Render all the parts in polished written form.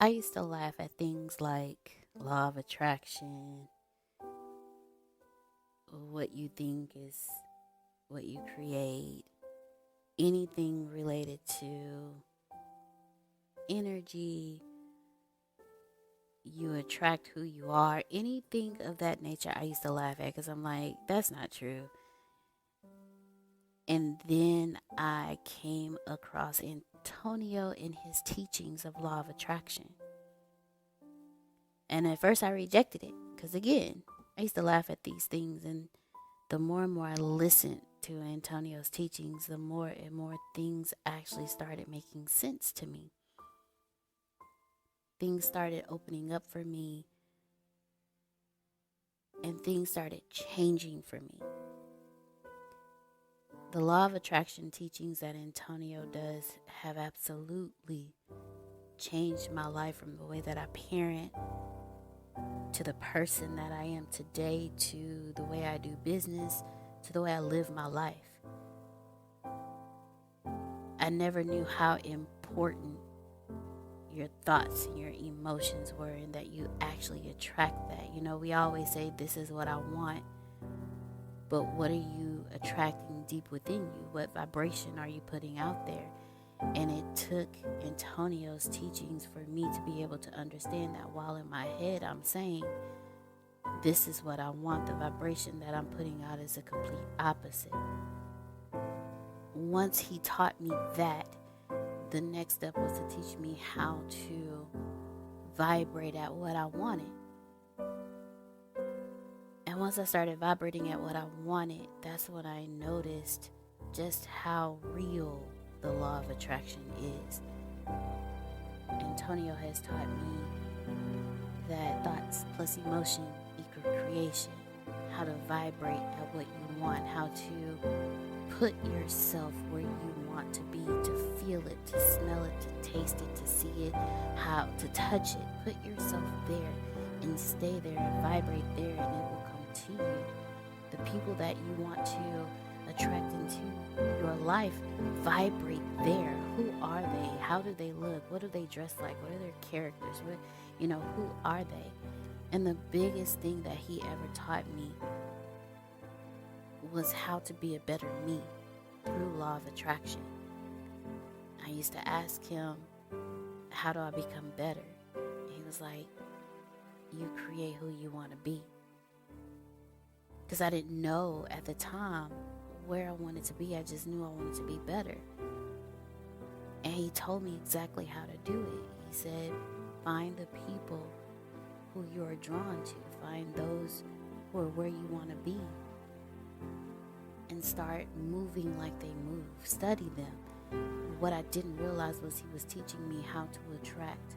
I used to laugh at things like law of attraction, what you think is what you create, anything related to energy, you attract who you are, anything of that nature. I used to laugh at because I'm like, that's not true. And then I came across Antonio in his teachings of law of attraction. And at first I rejected it because, again, I used to laugh at these things. And the more and more I listened to Antonio's teachings, the more and more things actually started making sense to me. Things started opening up for me, and things started changing for me. The law of attraction teachings that Antonio does have absolutely changed my life, from the way that I parent to the person that I am today, to the way I do business, to the way I live my life. I never knew how important your thoughts and your emotions were, and that you actually attract that. You know, we always say, this is what I want, but what are you attracting deep within you? What vibration are you putting out there? And it took Antonio's teachings for me to be able to understand that, while in my head I'm saying, this is what I want, the vibration that I'm putting out is a complete opposite. Once he taught me that, the next step was to teach me how to vibrate at what I wanted. And once I started vibrating at what I wanted, that's when I noticed just how real the law of attraction is. Antonio has taught me that thoughts plus emotion equal creation, how to vibrate at what you want, how to put yourself where you want to be, to feel it, to smell it, to taste it, to see it, how to touch it. Put yourself there and stay there and vibrate there, and it will come to you. The people that you want to attract into your life, vibrate there. Who are they? How do they look? What do they dress like? What are their characters? Who are they? And the biggest thing that he ever taught me was how to be a better me through law of attraction. I used to ask him, how do I become better? He was like, you create who you want to be. Because I didn't know at the time where I wanted to be. I just knew I wanted to be better. And he told me exactly how to do it. He said, find the people who you are drawn to. Find those who are where you want to be. And start moving like they move. Study them. What I didn't realize was he was teaching me how to attract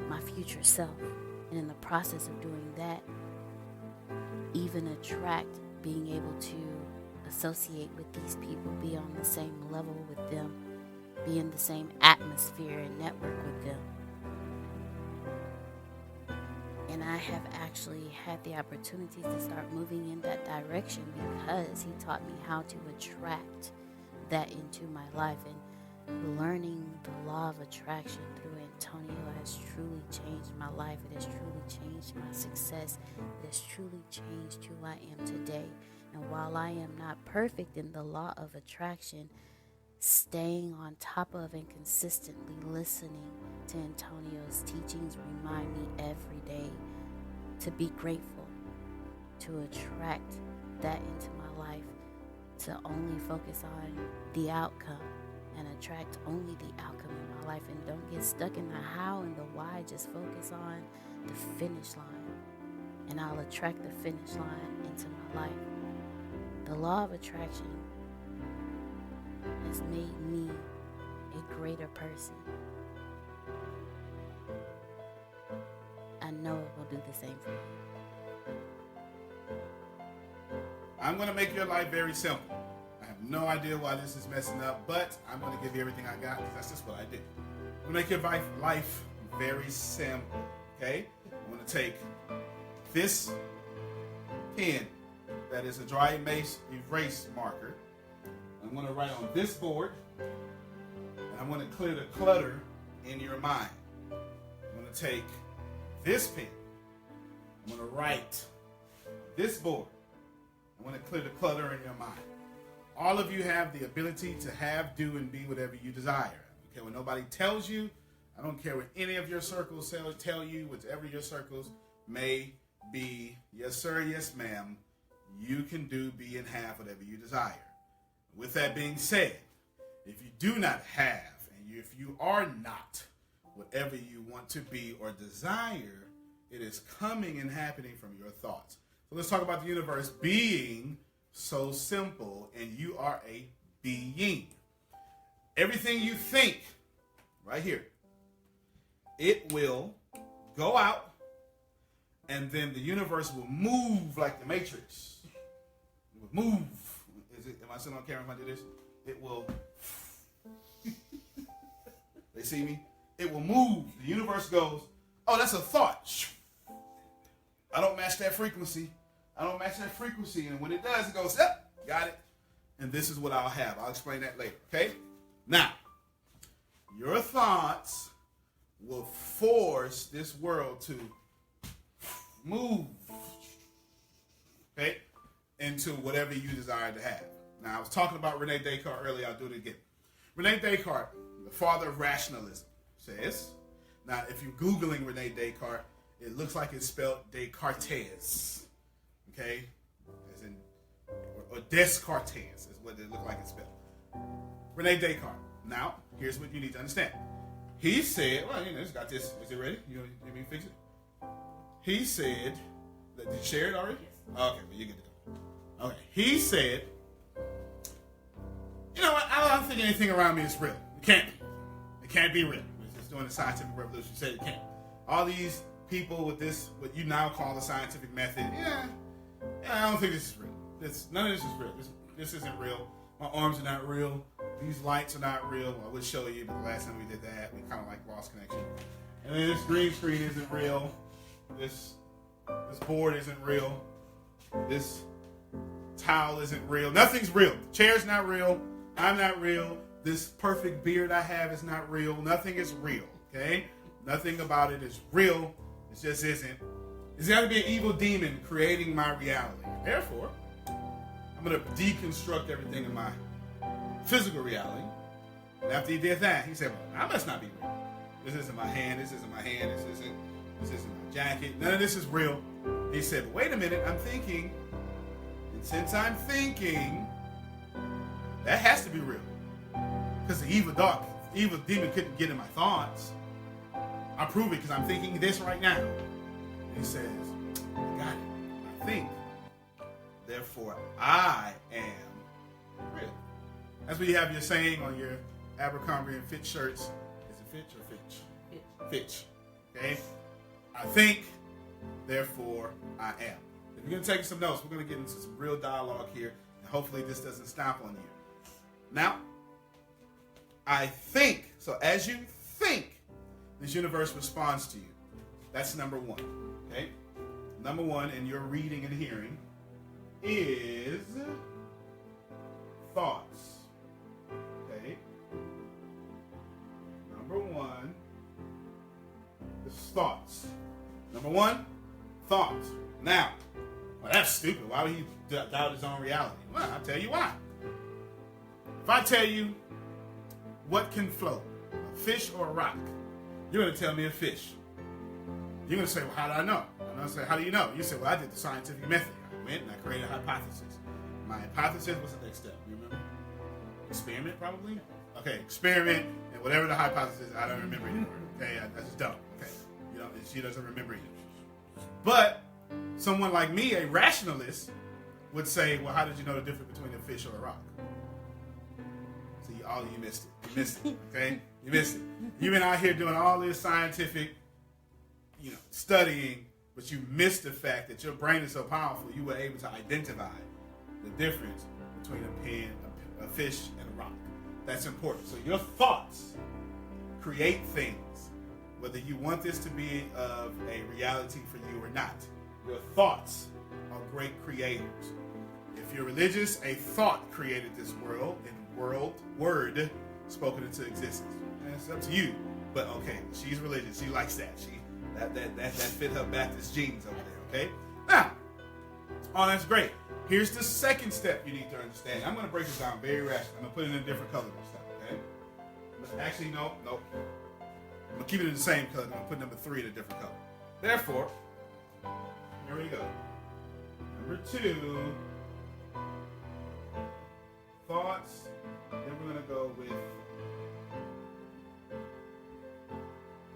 my future self. And in the process of doing that, even attract being able to associate with these people, be on the same level with them, be in the same atmosphere and network with them. And I have actually had the opportunity to start moving in that direction because he taught me how to attract that into my life. And learning the law of attraction through Antonio has truly changed my life. It has truly changed my success. It has truly changed who I am today. And while I am not perfect in the law of attraction, staying on top of and consistently listening to Antonio's teachings remind me every day to be grateful, to attract that into my life, to only focus on the outcome and attract only the outcome in my life, and don't get stuck in the how and the why. Just focus on the finish line, and I'll attract the finish line into my life. The law of attraction has made me a greater person. I know it will do the same for you. I'm going to make your life very simple. I have no idea why this is messing up, but I'm going to give you everything I got because that's just what I do. I'm going to make your life very simple, okay? I'm going to take this pen that is a dry erase marker. I'm going to write on this board, and I'm going to clear the clutter in your mind. I'm going to to take this pen. I'm going to write this board. I want to clear the clutter in your mind. All of you have the ability to have, do, and be whatever you desire. Okay, when nobody tells you, I don't care what any of your circles tell you, whatever your circles may be. Yes, sir, yes, ma'am. You can do, be, and have whatever you desire. With that being said, if you do not have, and if you are not whatever you want to be or desire, it is coming and happening from your thoughts. So let's talk about the universe being so simple, and you are a being. Everything you think, right here, it will go out, and then the universe will move like the Matrix. It will move. Am I sitting on camera if I do this? It will. They see me? It will move. The universe goes, oh, that's a thought. I don't match that frequency. And when it does, it goes, yep, got it. And this is what I'll have. I'll explain that later, okay? Now, your thoughts will force this world to move, okay, into whatever you desire to have. Now, I was talking about Rene Descartes earlier. I'll do it again. Rene Descartes, the father of rationalism, says, now, if you're Googling Rene Descartes, it looks like it's spelled Descartes, okay? As in, or Descartes is what it looks like it's spelled. Rene Descartes. Now, here's what you need to understand. He said, well, it's got this. Is it ready? You want me to fix it? He said, did you share it already? Yes. Okay, well, you're good to go. Okay, he said, you know what? I don't think anything around me is real. It can't be. It can't be real. It's doing the scientific revolution. He said it can't. All these people with this, what you now call the scientific method, I don't think this is real. None of this is real. This isn't real. My arms are not real. These lights are not real. I would show you, but the last time we did that, we kind of like lost connection. And then this green screen isn't real. This board isn't real. This towel isn't real. Nothing's real. The chair's not real. I'm not real. This perfect beard I have is not real. Nothing is real, okay? Nothing about it is real. It just isn't. It's got to be an evil demon creating my reality. Therefore, I'm going to deconstruct everything in my physical reality. And after he did that, he said, well, I must not be real. This isn't my hand. This isn't my hand. This isn't my jacket. None of this is real. He said, but wait a minute. I'm thinking. And since I'm thinking, that has to be real. Because the evil demon couldn't get in my thoughts. I prove it because I'm thinking this right now. And he says, I got it. I think. Therefore, I am real. That's what you have your saying on your Abercrombie and Fitch shirts. Is it Fitch or Fitch? Fitch. Okay? I think, therefore, I am. If you're going to take some notes, we're going to get into some real dialogue here. And hopefully this doesn't stop on you. Now, I think. So as you think, this universe responds to you. That's number one. Okay? Number one in your reading and hearing is thoughts. Okay? Number one is thoughts. Number one, thoughts. Now, well, that's stupid. Why would he doubt his own reality? Well, I'll tell you why. If I tell you what can float, a fish or a rock, you're going to tell me a fish. You're going to say, well, how do I know? I'm going to say, how do you know? You say, well, I did the scientific method. I went and I created a hypothesis. My hypothesis was the next step. You remember? Experiment, probably? Okay, experiment, and whatever the hypothesis is, I don't remember anymore. Okay, I just don't. Okay, she doesn't remember either. But someone like me, a rationalist, would say, well, how did you know the difference between a fish or a rock? See, you missed it. You missed it, okay? You missed it. You've been out here doing all this scientific, studying, but you missed the fact that your brain is so powerful, you were able to identify the difference between a fish, and a rock. That's important. So your thoughts create things, whether you want this to be of a reality for you or not. Your thoughts are great creators. If you're religious, a thought created this world, and word spoken into existence. And it's up to you. But okay, she's religious. She likes that. That fit her Baptist jeans over there, okay? Now, oh, that's great. Here's the second step you need to understand. I'm going to break this down very rationally. I'm going to put it in a different color this time, okay? Actually, no. I'm going to keep it in the same color. I'm going to put number 3 in a different color. Therefore, here we go. Number 2, thoughts. Then we're going to go with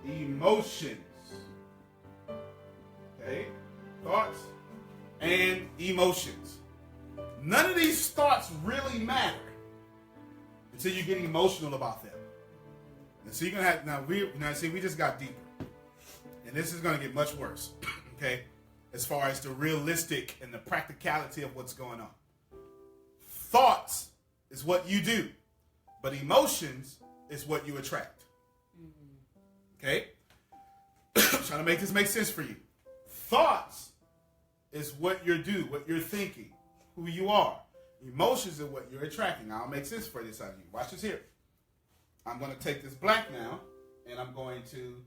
emotions. Okay? Thoughts and emotions. None of these thoughts really matter until you get emotional about them. And so you're gonna have we just got deeper. And this is gonna get much worse. Okay? As far as the realistic and the practicality of what's going on. Thoughts is what you do, but emotions is what you attract. Okay? I'm trying to make this make sense for you. Thoughts is what you do, what you're thinking, who you are. Emotions are what you're attracting. Now, I'll make sense for this out of you. Watch this here. I'm going to take this black now, and I'm going to,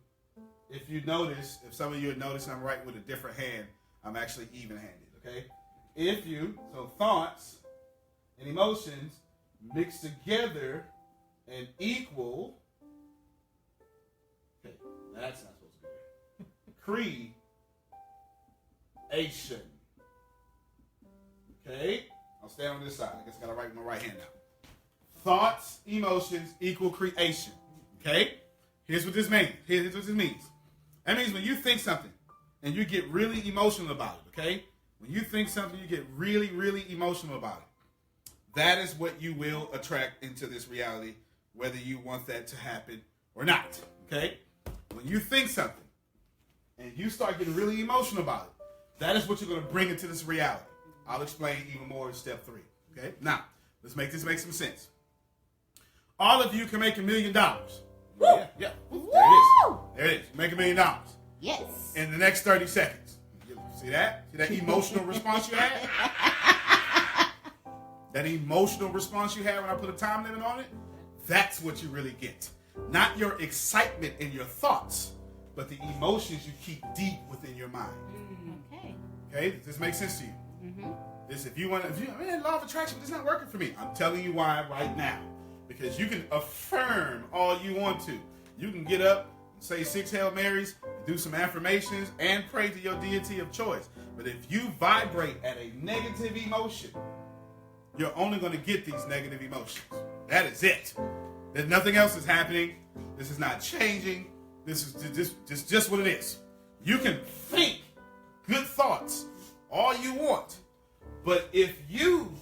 if you notice, if some of you notice I'm writing with a different hand, I'm actually even-handed, okay? So thoughts and emotions mix together and equal, okay, that's not supposed to be there. Creation. Okay? I'll stand on this side. I guess I gotta write with my right hand now. Thoughts, emotions equal creation. Okay? Here's what this means. Here's what this means. That means when you think something and you get really emotional about it, okay? When you think something, you get really, really emotional about it. That is what you will attract into this reality, whether you want that to happen or not. Okay? When you think something and you start getting really emotional about it, that is what you're going to bring into this reality. I'll explain even more in step 3. Okay? Now, let's make this make some sense. All of you can make $1 million. Yeah. Woo. There it is. Make $1 million. Yes. In the next 30 seconds. See that? See that emotional response you had? That emotional response you had when I put a time limit on it? That's what you really get. Not your excitement and your thoughts, but the emotions you keep deep within your mind. Okay? Does this make sense to you? This, law of attraction, this is not working for me. I'm telling you why right now. Because you can affirm all you want to. You can get up, say 6 Hail Marys, do some affirmations, and pray to your deity of choice. But if you vibrate at a negative emotion, you're only going to get these negative emotions. That is it. There's nothing else is happening. This is not changing. This is just what it is. You can think good thoughts all you want. But if you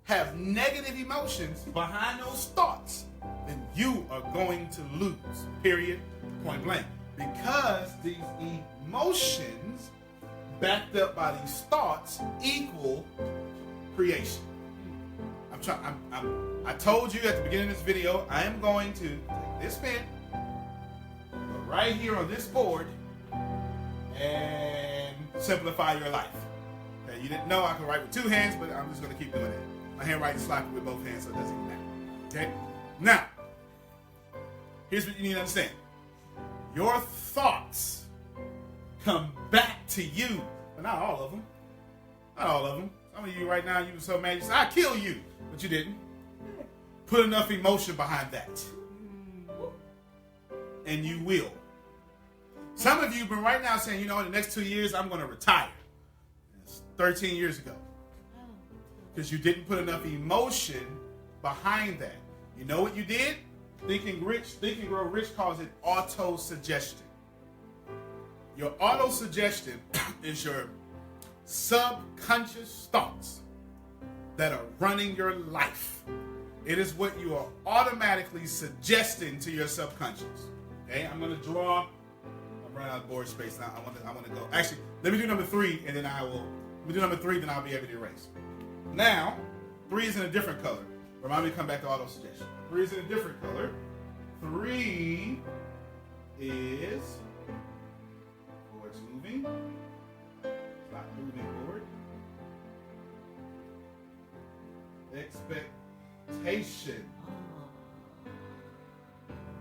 have negative emotions behind those thoughts, then you are going to lose, period, point blank. Because these emotions backed up by these thoughts equal creation. I told you at the beginning of this video, I am going to take this pen, go right here on this board, and simplify your life. Okay, you didn't know I could write with 2 hands, but I'm just going to keep doing it. My handwriting is sloppy with both hands, so it doesn't even matter. Okay? Now, here's what you need to understand. Your thoughts come back to you, but not all of them. Not all of them. Some of you right now, you were so mad, you said, I'll kill you. But you didn't. Put enough emotion behind that. And you will. Some of you have been right now saying, in the next 2 years, I'm going to retire. That's 13 years ago. Because you didn't put enough emotion behind that. You know what you did? Think and Grow Rich calls it auto-suggestion. Your auto-suggestion is your subconscious thoughts that are running your life. It is what you are automatically suggesting to your subconscious. Okay, I'm going to draw. I'm running out of board space now. I want to go. Actually, let me do number 3, and then I'll be able to erase. Now, 3 is in a different color. Remind me to come back to auto-suggestion. 3 is in a different color. 3 is forward's moving. Stop moving forward. Expectation.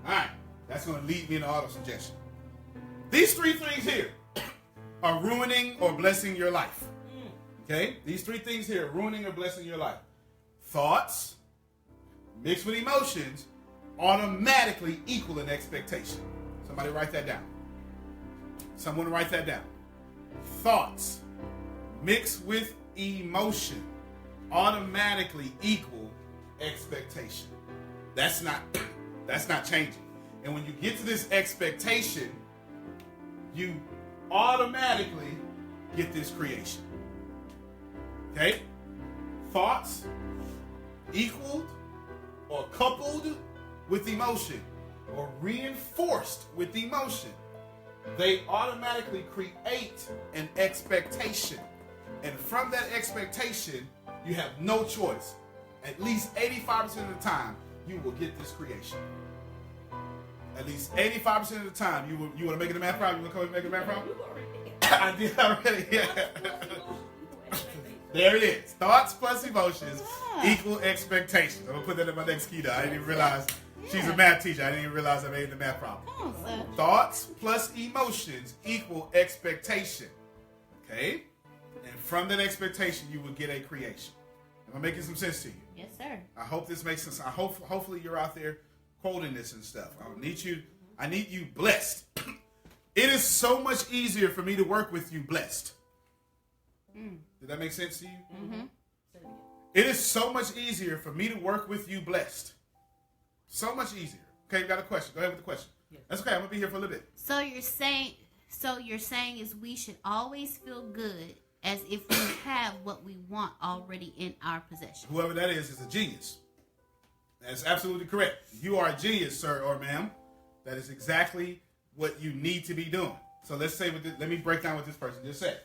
All right, that's going to lead me into auto-suggestion. These three things here are ruining or blessing your life. Okay? These three things here, ruining or blessing your life. Thoughts mixed with emotions automatically equal an expectation. Somebody write that down. Someone write that down. Thoughts mixed with emotion automatically equal expectation. That's not changing. And when you get to this expectation, you automatically get this creation. Okay? Thoughts equaled or coupled with emotion or reinforced with emotion, they automatically create an expectation. And from that expectation, you have no choice. At least 85% of the time, you will get this creation. At least 85% of the time, you want to make it a math problem? You want to come and make it a math problem? I did already. Yeah. There it is. Thoughts plus emotions equal expectations. I'm going to put that in my next key down. I didn't even realize she's a math teacher. I didn't even realize I made the math problem. Thoughts plus emotions equal expectation. Okay? And from that expectation, you will get a creation. Am I making some sense to you? Yes, sir. I hope this makes sense. Hopefully you're out there quoting this and stuff. I need you blessed. It is so much easier for me to work with you blessed. Did that make sense to you? Mm-hmm. It is so much easier for me to work with you blessed. So much easier. Okay, you got a question. Go ahead with the question. Yeah. That's okay. I'm going to be here for a little bit. So you're saying is we should always feel good as if we have what we want already in our possession. Whoever that is a genius. That's absolutely correct. You are a genius, sir or ma'am. That is exactly what you need to be doing. So let's say, let me break down what this person just said.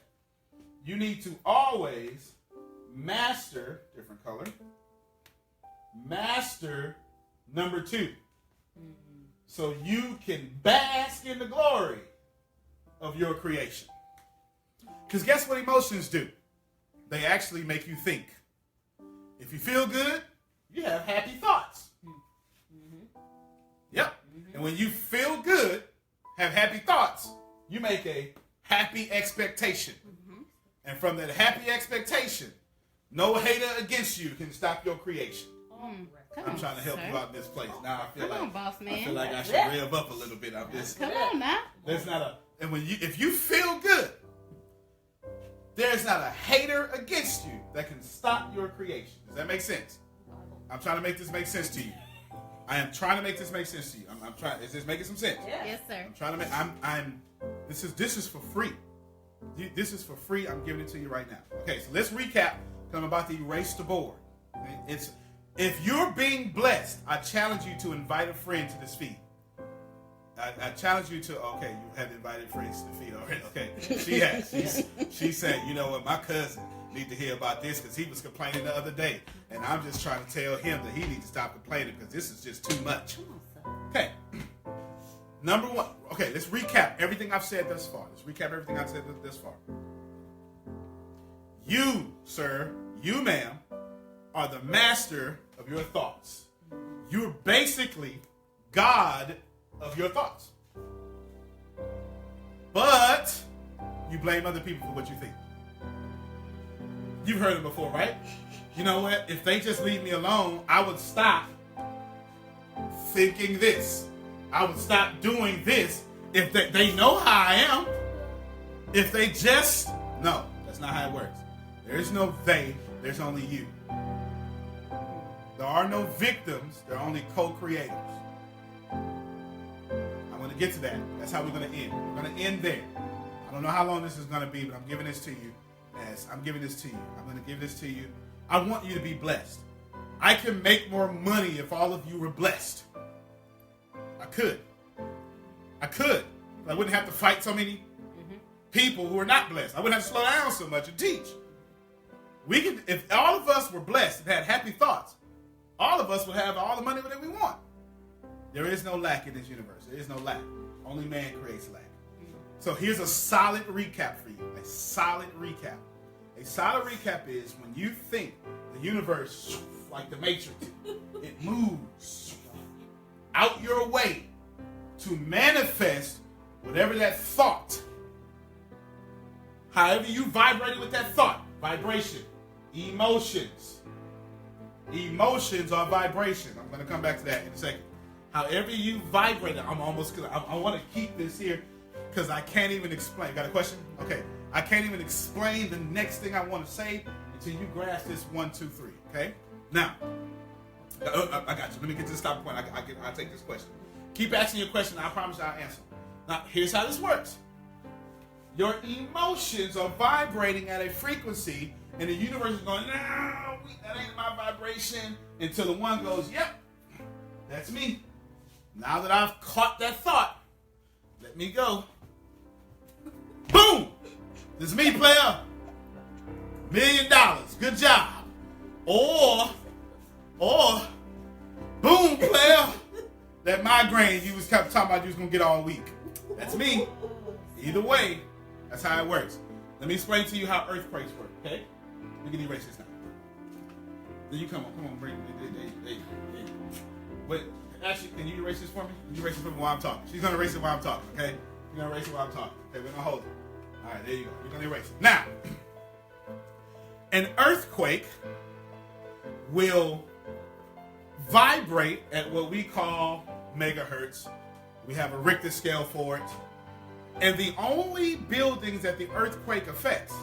You need to always master, different color, master number 2. So you can bask in the glory of your creation. Because guess what emotions do? They actually make you think. If you feel good, you have happy thoughts. Yep. And when you feel good, have happy thoughts, you make a happy expectation. And from that happy expectation, no hater against you can stop your creation. I'm trying to help you out in this place. Now I feel like I should rev up a little bit. Come on now. There's not and if you feel good, there's not a hater against you that can stop your creation. Does that make sense? I'm trying to make this make sense to you. I am trying to make this make sense to you. I'm trying. Is this making some sense? Yes, sir. I'm trying to make. This is for free. This is for free. I'm giving it to you right now. Okay, so let's recap. I'm about to erase the board. If you're being blessed, I challenge you to invite a friend to this feed. I challenge you to. Okay, you have invited friends to the feed already. Okay, she has. She said, you know what, my cousin need to hear about this because he was complaining the other day, and I'm just trying to tell him that he needs to stop complaining because this is just too much. Okay. Number 1. Okay, let's recap everything I've said thus far. You, sir, you, ma'am, are the master of your thoughts. You're basically God of your thoughts. But you blame other people for what you think. You've heard it before, right? You know what? If they just leave me alone, I would stop thinking this. I would stop doing this if they know how I am. If they just... No, that's not how it works. There's no they. There's only you. There are no victims. There are only co-creators. I'm going to get to that. That's how we're going to end. We're going to end there. I don't know how long this is going to be, but I'm giving this to you. I'm giving this to you. I'm going to give this to you. I want you to be blessed. I can make more money if all of you were blessed. I could. I wouldn't have to fight so many people who are not blessed. I wouldn't have to slow down so much and teach. We could, if all of us were blessed and had happy thoughts, all of us would have all the money that we want. There is no lack in this universe. There is no lack. Only man creates lack. So here's a solid recap for you. A solid recap. A solid recap is when you think the universe, like the Matrix, it moves out your way to manifest whatever that thought, however you vibrated with that thought, vibration, emotions. Emotions are vibration. I'm going to come back to that in a second. However you vibrated, I want to keep this here because I can't even explain. Got a question? Okay. I can't even explain the next thing I want to say until you grasp this 1, 2, 3. Okay? Now, I got you. Let me get to the stop point. I'll take this question. Keep asking your question. I promise I'll answer. Now, here's how this works. Your emotions are vibrating at a frequency, and the universe is going, no, that ain't my vibration, until the one goes, yep, that's me. Now that I've caught that thought, let me go. Boom! This is me, player. $1 million. Good job. Or, boom, player. That migraine you was talking about you was going to get all week. That's me. Either way, that's how it works. Let me explain to you how earthquakes work, okay? You can erase this now. Then you come on, bring it. Wait, actually, can you erase this for me? Can you erase it for me while I'm talking? She's going to erase it while I'm talking, okay? You're going to erase it while I'm talking. Okay, we're going to hold it. All right, there you go. You're going to erase it. Now, an earthquake will vibrate at what we call megahertz. We have a Richter scale for it. And the only buildings that the earthquake affects.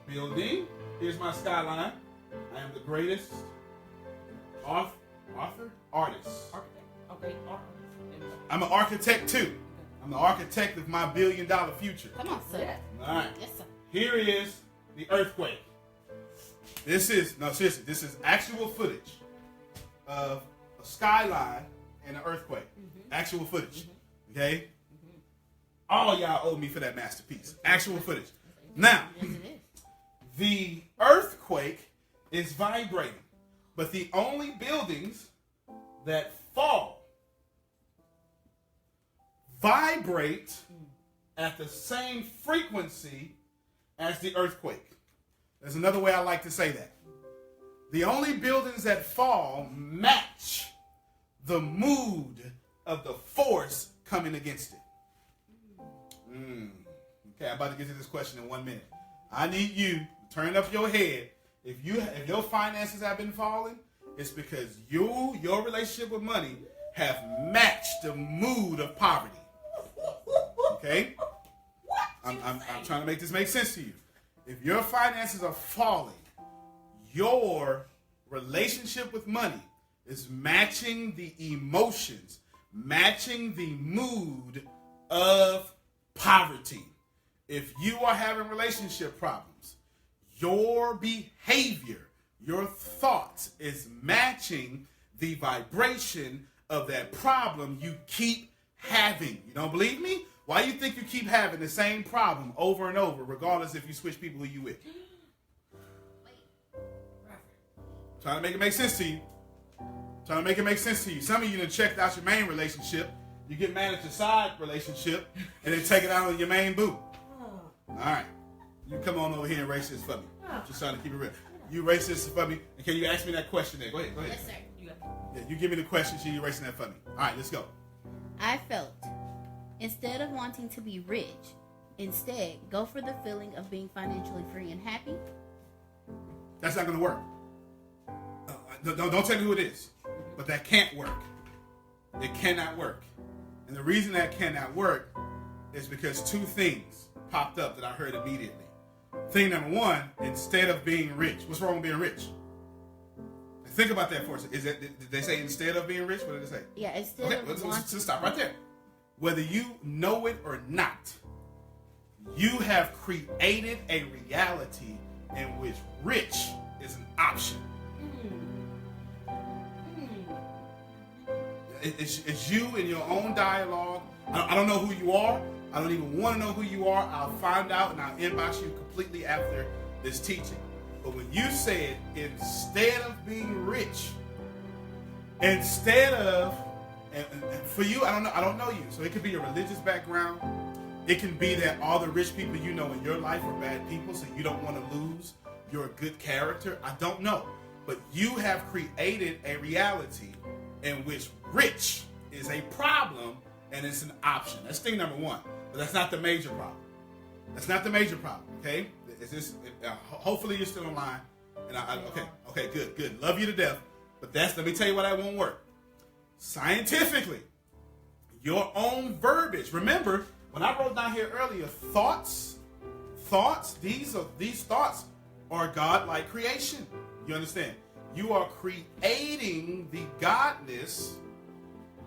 Building. Here's my skyline. I am the greatest artist. Architect. Okay, architect. I'm an architect too. I'm the architect of my $1 billion future. Come on, sir. Yeah. All right. Yes, sir. Here is the earthquake. Seriously, this is actual footage of a skyline and an earthquake. Mm-hmm. Actual footage. Mm-hmm. Okay? Mm-hmm. All y'all owe me for that masterpiece. Actual footage. Now, the earthquake is vibrating, but the only buildings that fall vibrate at the same frequency as the earthquake. There's another way I like to say that. The only buildings that fall match the mood of the force coming against it. Okay, I'm about to get to this question in 1 minute. I need you to turn up your head. If your finances have been falling, it's because your relationship with money have matched the mood of poverty. Okay? I'm trying to make this make sense to you. If your finances are falling, your relationship with money is matching the emotions, matching the mood of poverty. If you are having relationship problems, your behavior, your thoughts is matching the vibration of that problem you keep having. You don't believe me? Why do you think you keep having the same problem over and over, regardless if you switch people who you with? Trying to make it make sense to you. Trying to make it make sense to you. Some of you done checked out your main relationship. You get mad at your side relationship, and then take it out on your main boo. All right. You come on over here and erase this for me. Just trying to keep it real. You erase this for me, and can you ask me that question there? Go ahead. Yes, sir. Yeah, you give me the question, she erasing that for me. All right, let's go. I felt, instead of wanting to be rich, instead go for the feeling of being financially free and happy. That's not going to work. Don't tell me who it is. But that can't work. It cannot work. And the reason that cannot work is because two things popped up that I heard immediately. Thing number one, instead of being rich. What's wrong with being rich? Think about that for a second. Did they say instead of being rich? What did they say? Yeah, instead of let's stop right there. Whether you know it or not, you have created a reality in which rich is an option. It's you in your own dialogue. I don't know who you are. I don't even want to know who you are. I'll find out and I'll inbox you completely after this teaching. But when you said instead of being rich, instead of, and for you, I don't know you. So it could be a religious background. It can be that all the rich people you know in your life are bad people, so you don't want to lose your good character. I don't know. But you have created a reality in which rich is a problem and it's an option. That's thing number one. But that's not the major problem. That's not the major problem, okay? Hopefully you're still online. And okay, good. Love you to death. But let me tell you why that won't work. Scientifically, your own verbiage. Remember, when I wrote down here earlier, thoughts, these thoughts are God-like creation. You understand? You are creating the godness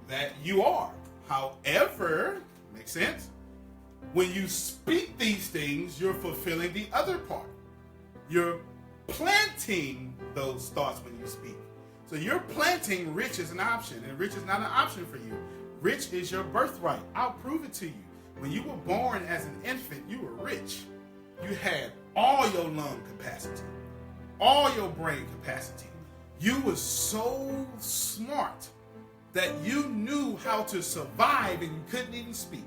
that you are. However, makes sense? When you speak these things, you're fulfilling the other part. You're planting those thoughts when you speak. So you're planting rich is an option, and rich is not an option for you. Rich is your birthright. I'll prove it to you. When you were born as an infant, you were rich. You had all your lung capacity, all your brain capacity. You were so smart that you knew how to survive and you couldn't even speak.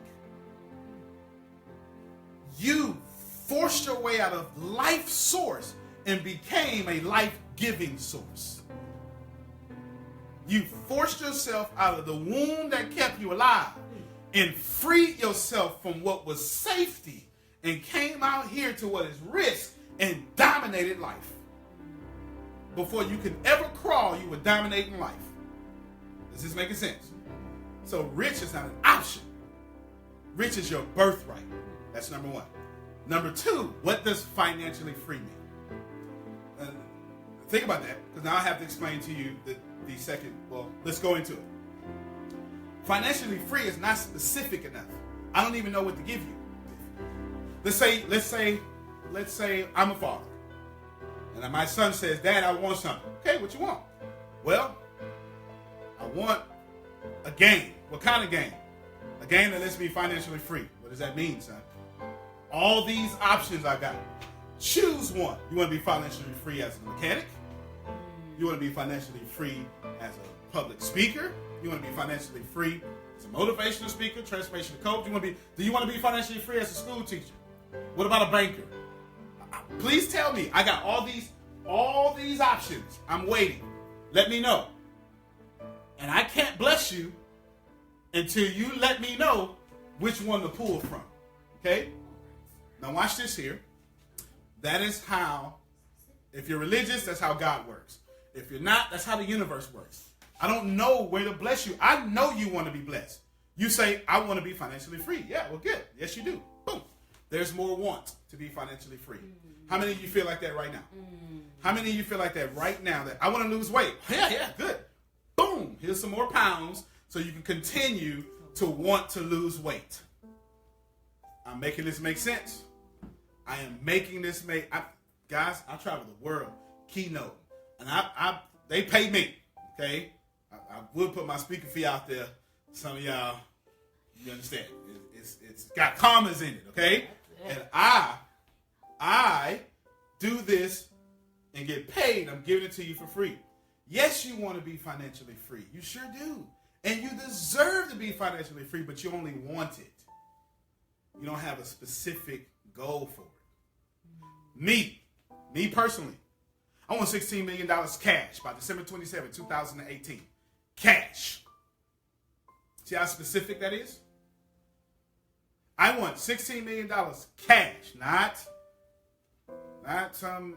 You forced your way out of life source and became a life-giving source. You forced yourself out of the womb that kept you alive and freed yourself from what was safety and came out here to what is risk and dominated life. Before you could ever crawl, you were dominating life. Is this making sense? So rich is not an option. Rich is your birthright. That's number one. Number two, what does financially free mean? Think about that, because now I have to explain to you the second. Well, let's go into it. Financially free is not specific enough. I don't even know what to give you. Let's say I'm a father, and my son says, "Dad, I want something." Okay, what you want? Well, I want a game. What kind of game? A game that lets me financially free. What does that mean, son? All these options I got. Choose one. You want to be financially free as a mechanic? You want to be financially free as a public speaker? You want to be financially free as a motivational speaker, transformational coach? Do you want to be financially free as a school teacher? What about a banker? Please tell me. I got all these options. I'm waiting. Let me know. And I can't bless you until you let me know which one to pull from. Okay? Now watch this here. That is how, if you're religious, that's how God works. If you're not, that's how the universe works. I don't know where to bless you. I know you want to be blessed. You say, I want to be financially free. Yeah, well, good. Yes, you do. Boom. There's more want to be financially free. How many of you feel like that right now? How many of you feel like that right now? That I want to lose weight. Yeah, good. Boom. Here's some more pounds so you can continue to want to lose weight. I'm making this make sense. I am making this make. Guys, I travel the world keynote, and they pay me. Okay, I would put my speaker fee out there. Some of y'all, you understand? It's got commas in it. Okay, and I do this and get paid. I'm giving it to you for free. Yes, you want to be financially free. You sure do, and you deserve to be financially free, but you only want it. You don't have a specific goal for it. Me personally, I want $16 million cash by December 27, 2018. Cash. See how specific that is? I want $16 million cash, not some,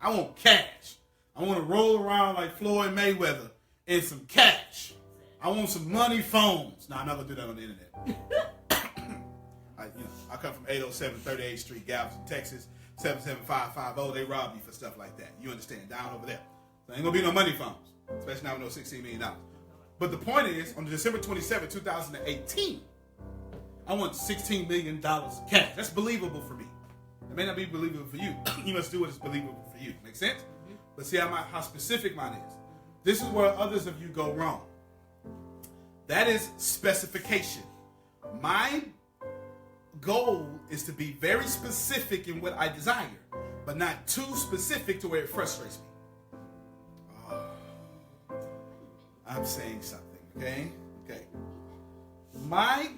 I want cash. I want to roll around like Floyd Mayweather in some cash. I want some money phones. No, I'm not going to do that on the internet. I come from 807 38th Street, Galveston, Texas, 77550. They rob you for stuff like that. You understand? Down over there. So ain't going to be no money phones, especially now with no $16 million. But the point is, on December 27, 2018, I want $16 million cash. That's believable for me. It may not be believable for you. You must do what is believable for you. Make sense? But see how specific mine is. This is where others of you go wrong. That is specification. My goal is to be very specific in what I desire, but not too specific to where it frustrates me. Oh, I'm saying something, okay? Okay. My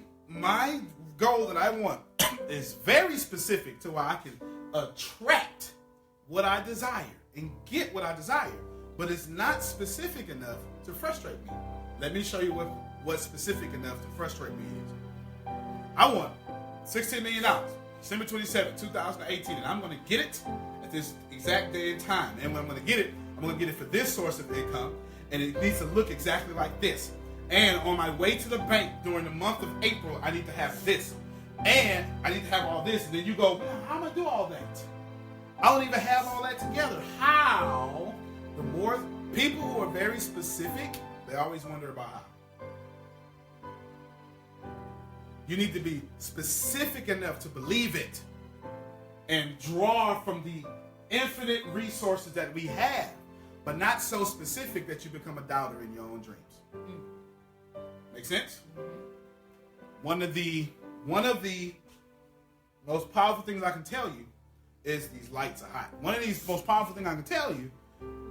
goal that I want is very specific to where I can attract what I desire and get what I desire, but it's not specific enough to frustrate me. Let me show you what's specific enough to frustrate me is I want $16 million, December 27, 2018, and I'm going to get it at this exact day and time. And when I'm going to get it, I'm going to get it for this source of income, and it needs to look exactly like this. And on my way to the bank during the month of April, I need to have this. And I need to have all this. And then you go, well, how am I going to do all that? I don't even have all that together. How? The more people who are very specific, they always wonder about how. You need to be specific enough to believe it and draw from the infinite resources that we have, but not so specific that you become a doubter in your own dreams. Make sense? One of the most powerful things I can tell you is these lights are hot. One of these most powerful things I can tell you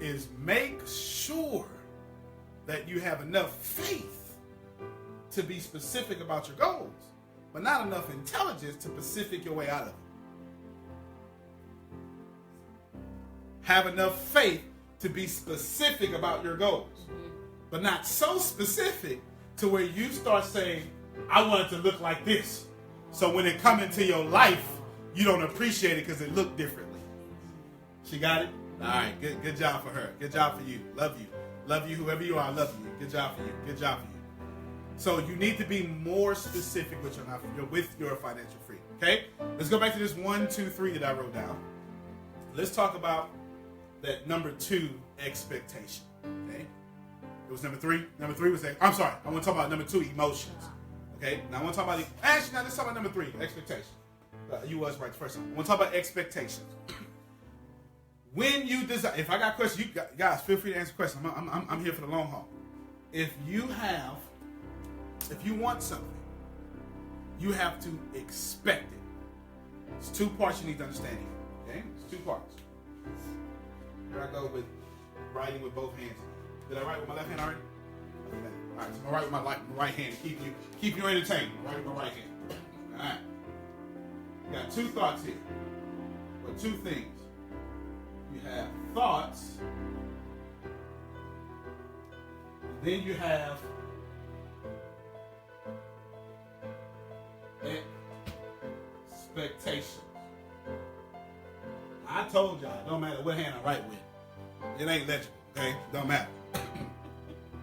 is make sure that you have enough faith to be specific about your goals, but not enough intelligence to specific your way out of it. Have enough faith to be specific about your goals, but not so specific to where you start saying, I want it to look like this. So when it comes into your life, you don't appreciate it because it looked differently. She got it? All right, good job for her. Good job for you. Love you. Love you, whoever you are, I love you. Good job for you. Good job for you. So you need to be more specific with your financial freedom, okay? Let's go back to this 1, 2, 3 that I wrote down. Let's talk about that number 2, expectation, okay? It was number 3. Number 3 was, I'm sorry, I want to talk about number 2, emotions, okay? Now I want to talk about, actually, now let's talk about number 3, expectation. You was right the first time. I want to talk about expectations. When you decide, if I got questions, you guys feel free to answer questions. I'm here for the long haul. If you want something, you have to expect it. It's 2 parts you need to understand here. Okay? It's 2 parts. Here I go with writing with both hands. Did I write with my left hand already? Okay. All right, so I'm gonna write with my right hand. Keep you entertained. Write with my right hand. All right. Got 2 thoughts here, or 2 things. You have thoughts, and then you have expectations. I told y'all, it don't matter what hand I write with, it ain't legible. Okay, don't matter.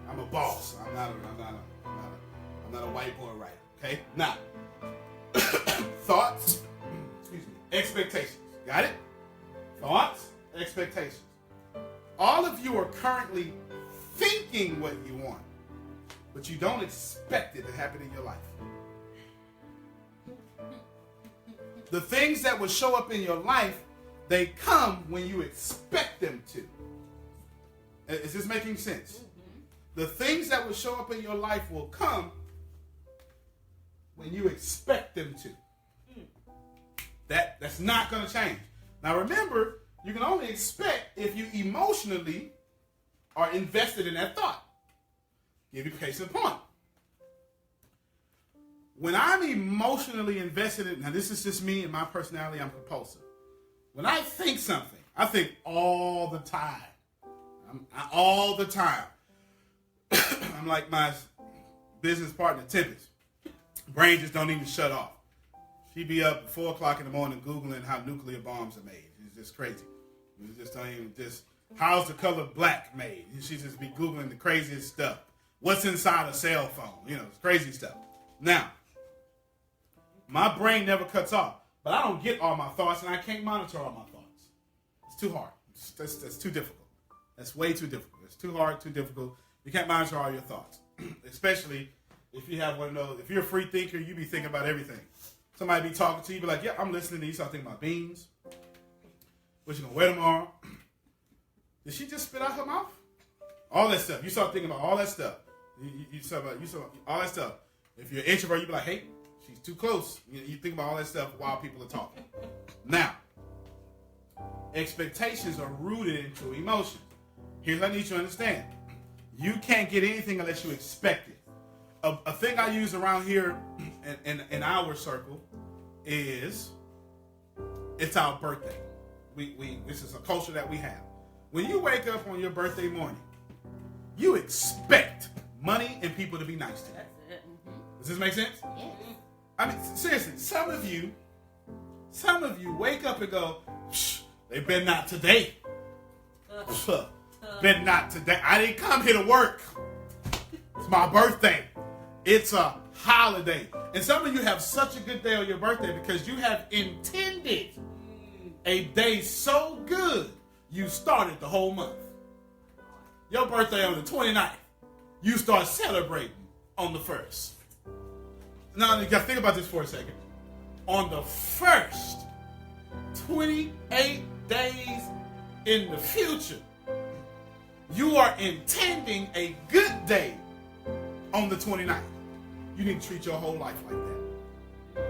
I'm a boss. I'm not a whiteboard writer. Okay, now thoughts. Excuse me. Expectations. Got it? Thoughts. Expectations. All of you are currently thinking what you want, but you don't expect it to happen in your life. The things that will show up in your life, they come when you expect them to. Is this making sense? The things that will show up in your life will come when you expect them to. That's not going to change. Now remember, you can only expect if you emotionally are invested in that thought. Give you a case in point. When I'm emotionally invested in, now this is just me and my personality, I'm compulsive. When I think something, I think all the time. All the time. I'm like my business partner, Tempest. Brain just don't even shut off. She be up at 4 o'clock in the morning Googling how nuclear bombs are made. It's just crazy. It's just don't even how's the color black made? She just be Googling the craziest stuff. What's inside a cell phone? It's crazy stuff. Now, my brain never cuts off, but I don't get all my thoughts and I can't monitor all my thoughts. It's too hard. That's too difficult. That's way too difficult. It's too hard, too difficult. You can't monitor all your thoughts, especially if you have one of those. If you're a free thinker, you be thinking about everything. Somebody be talking to you, be like, yeah, I'm listening to you. Start thinking about beans. What you gonna wear tomorrow? Did she just spit out her mouth? All that stuff. You start thinking about all that stuff. You start all that stuff. If you're an introvert, you be like, hey, she's too close. You think about all that stuff while people are talking. Now, expectations are rooted into emotions. Here's what I need you to understand. You can't get anything unless you expect it. A thing I use around here in our circle is it's our birthday. This is a culture that we have. When you wake up on your birthday morning, you expect money and people to be nice to you. That's it. Mm-hmm. Does this make sense? Yes. I mean, seriously, some of you wake up and go, they better not today. Better not today. I didn't come here to work. It's my birthday. It's a holiday. And some of you have such a good day on your birthday because you have intended a day so good you started the whole month. Your birthday on the 29th. You start celebrating on the 1st. Now, you got to think about this for a second. On the 1st, 28 days in the future, you are intending a good day on the 29th. You need to treat your whole life like that.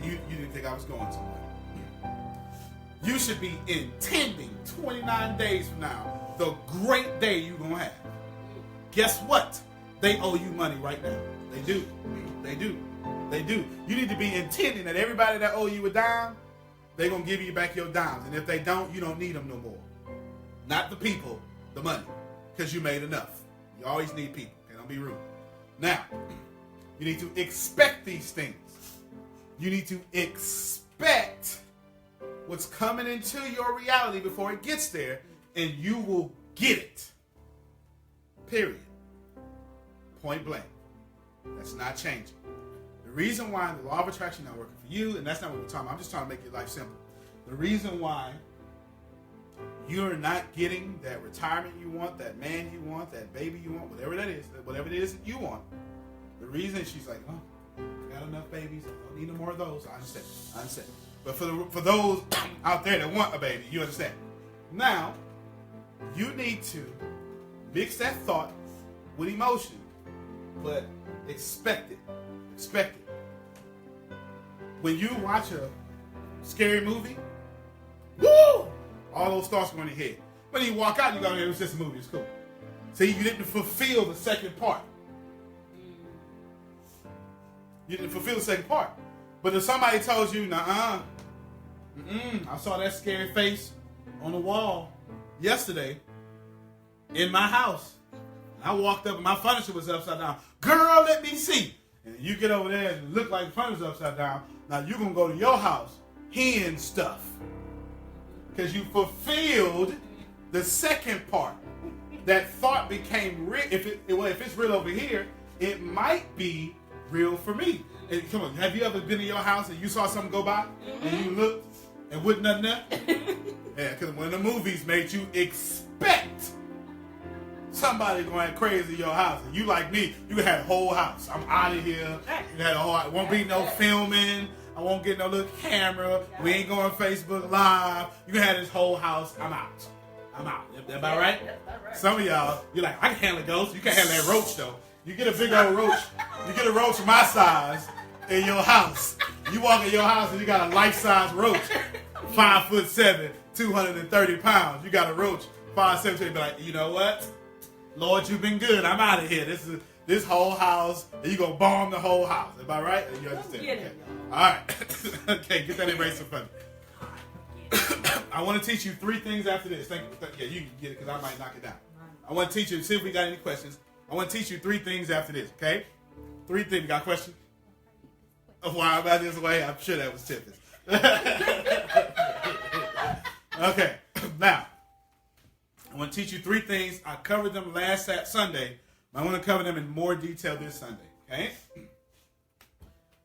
You didn't think I was going somewhere. You should be intending 29 days from now the great day you're going to have. Guess what? They owe you money right now. They do. They do. They do. You need to be intending that everybody that owe you a dime, they're going to give you back your dimes. And if they don't, you don't need them no more. Not the people, the money. Because you made enough. You always need people. Okay, don't be rude. Now, you need to expect these things. You need to expect what's coming into your reality before it gets there, and you will get it. Period. Point blank. That's not changing. The reason why the law of attraction not working for you, and that's not what we're talking about. I'm just trying to make your life simple. The reason why you're not getting that retirement you want, that man you want, that baby you want, whatever it is that you want. The reason she's like, oh, I got enough babies. I don't need no more of those. I understand. But for those out there that want a baby, you understand. Now, you need to mix that thought with emotion, but expect it. Expect it. When you watch a scary movie, woo! All those thoughts go in your head. When you walk out, you go, it was just a movie. It's cool. See, you didn't fulfill the second part. You didn't fulfill the second part. But if somebody told you, I saw that scary face on the wall yesterday in my house. I walked up and my furniture was upside down. Girl, let me see. And you get over there and look like the furniture's upside down. Now you're going to go to your house, hen stuff. Because you fulfilled the second part. That thought became real. If it's real over here, it might be real for me. And come on, have you ever been in your house and you saw something go by and you looked and wasn't nothing there? Yeah, because when the movies made you expect somebody going crazy in your house, and you like me, you had a whole house. I'm out of here. You had a whole. It won't be no filming. I won't get no little camera. We ain't going Facebook Live. You had this whole house. I'm out. Am I right? Some of y'all, you're like, I can handle a ghost. You can't handle that roach though. You get a big old roach. You get a roach my size in your house. You walk in your house and you got a life-size roach, 5'7", 230 pounds. You got a roach, 5'7", be like, you know what? Lord, you've been good. I'm out of here. This whole house, and you gonna bomb the whole house. Am I right? You understand? Okay. All right. Okay, get that eraser from me. I want to teach you 3 things after this. Yeah, you can get it because I might knock it down. I want to teach you, see if we got any questions. I want to teach you 3 things after this, okay? 3 things. Got questions? Why about this way? I'm sure that was Tiffany. Okay, now, I want to teach you 3 things. I covered them last Sunday, but I want to cover them in more detail this Sunday, okay?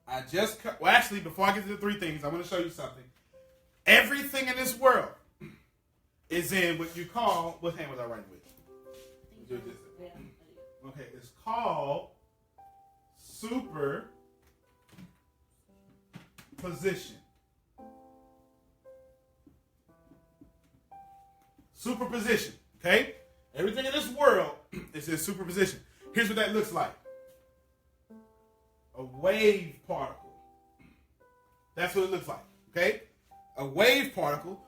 Actually, before I get to the 3 things, I want to show you something. Everything in this world is in what you call, what hand was I writing with? Do this. Okay, it's called superposition. Superposition, okay? Everything in this world is in superposition. Here's what that looks like. A wave particle. That's what it looks like, okay? A wave particle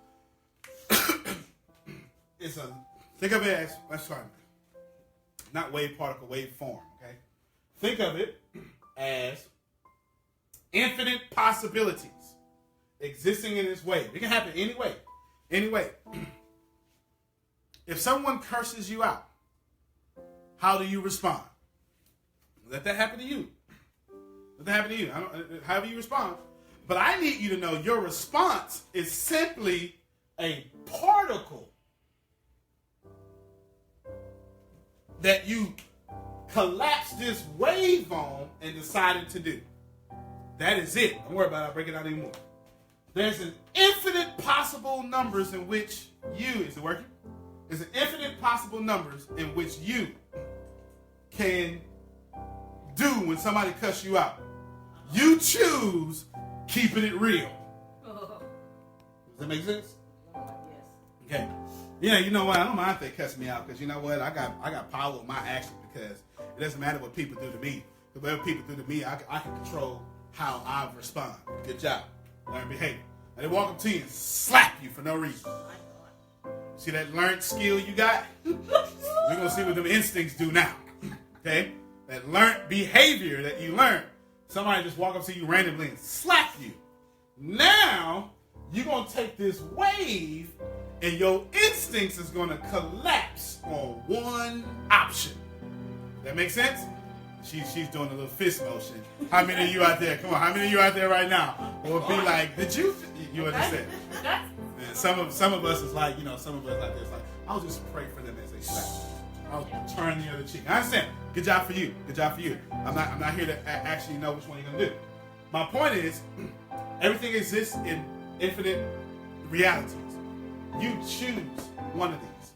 is think of it as, let's try not wave particle, wave form, okay? Think of it as infinite possibilities existing in this wave. It can happen any way. If someone curses you out, how do you respond? Let that happen to you. Let that happen to you. However you respond. But I need you to know your response is simply a particle that you collapsed this wave on and decided to do. That is it. Don't worry about it. I'll break it out anymore. There's an infinite possible numbers in which you, is it working? There's an infinite possible numbers in which you can do when somebody cuss you out. You choose keeping it real. Does that make sense? Yes. Okay. Yeah, you know what? I don't mind if they cuss me out, because you know what? I got power with my action, because it doesn't matter what people do to me. Because whatever people do to me, I can control how I respond. Good job. Learn behavior. And they walk up to you and slap you for no reason. See that learned skill you got? We're going to see what them instincts do now. Okay? That learned behavior that you learned. Somebody just walk up to you randomly and slap you. Now, you're going to take this wave and your instincts is going to collapse on one option. That make sense? She's doing a little fist motion. How many of you out there? Come on, how many of you out there right now will be like, did you understand? And some of us is like, some of us out there is like, I'll just pray for them as they slap. I'll turn the other cheek. I understand. Good job for you. Good job for you. I'm not here to actually know which one you're gonna do. My point is, everything exists in infinite realities. You choose one of these.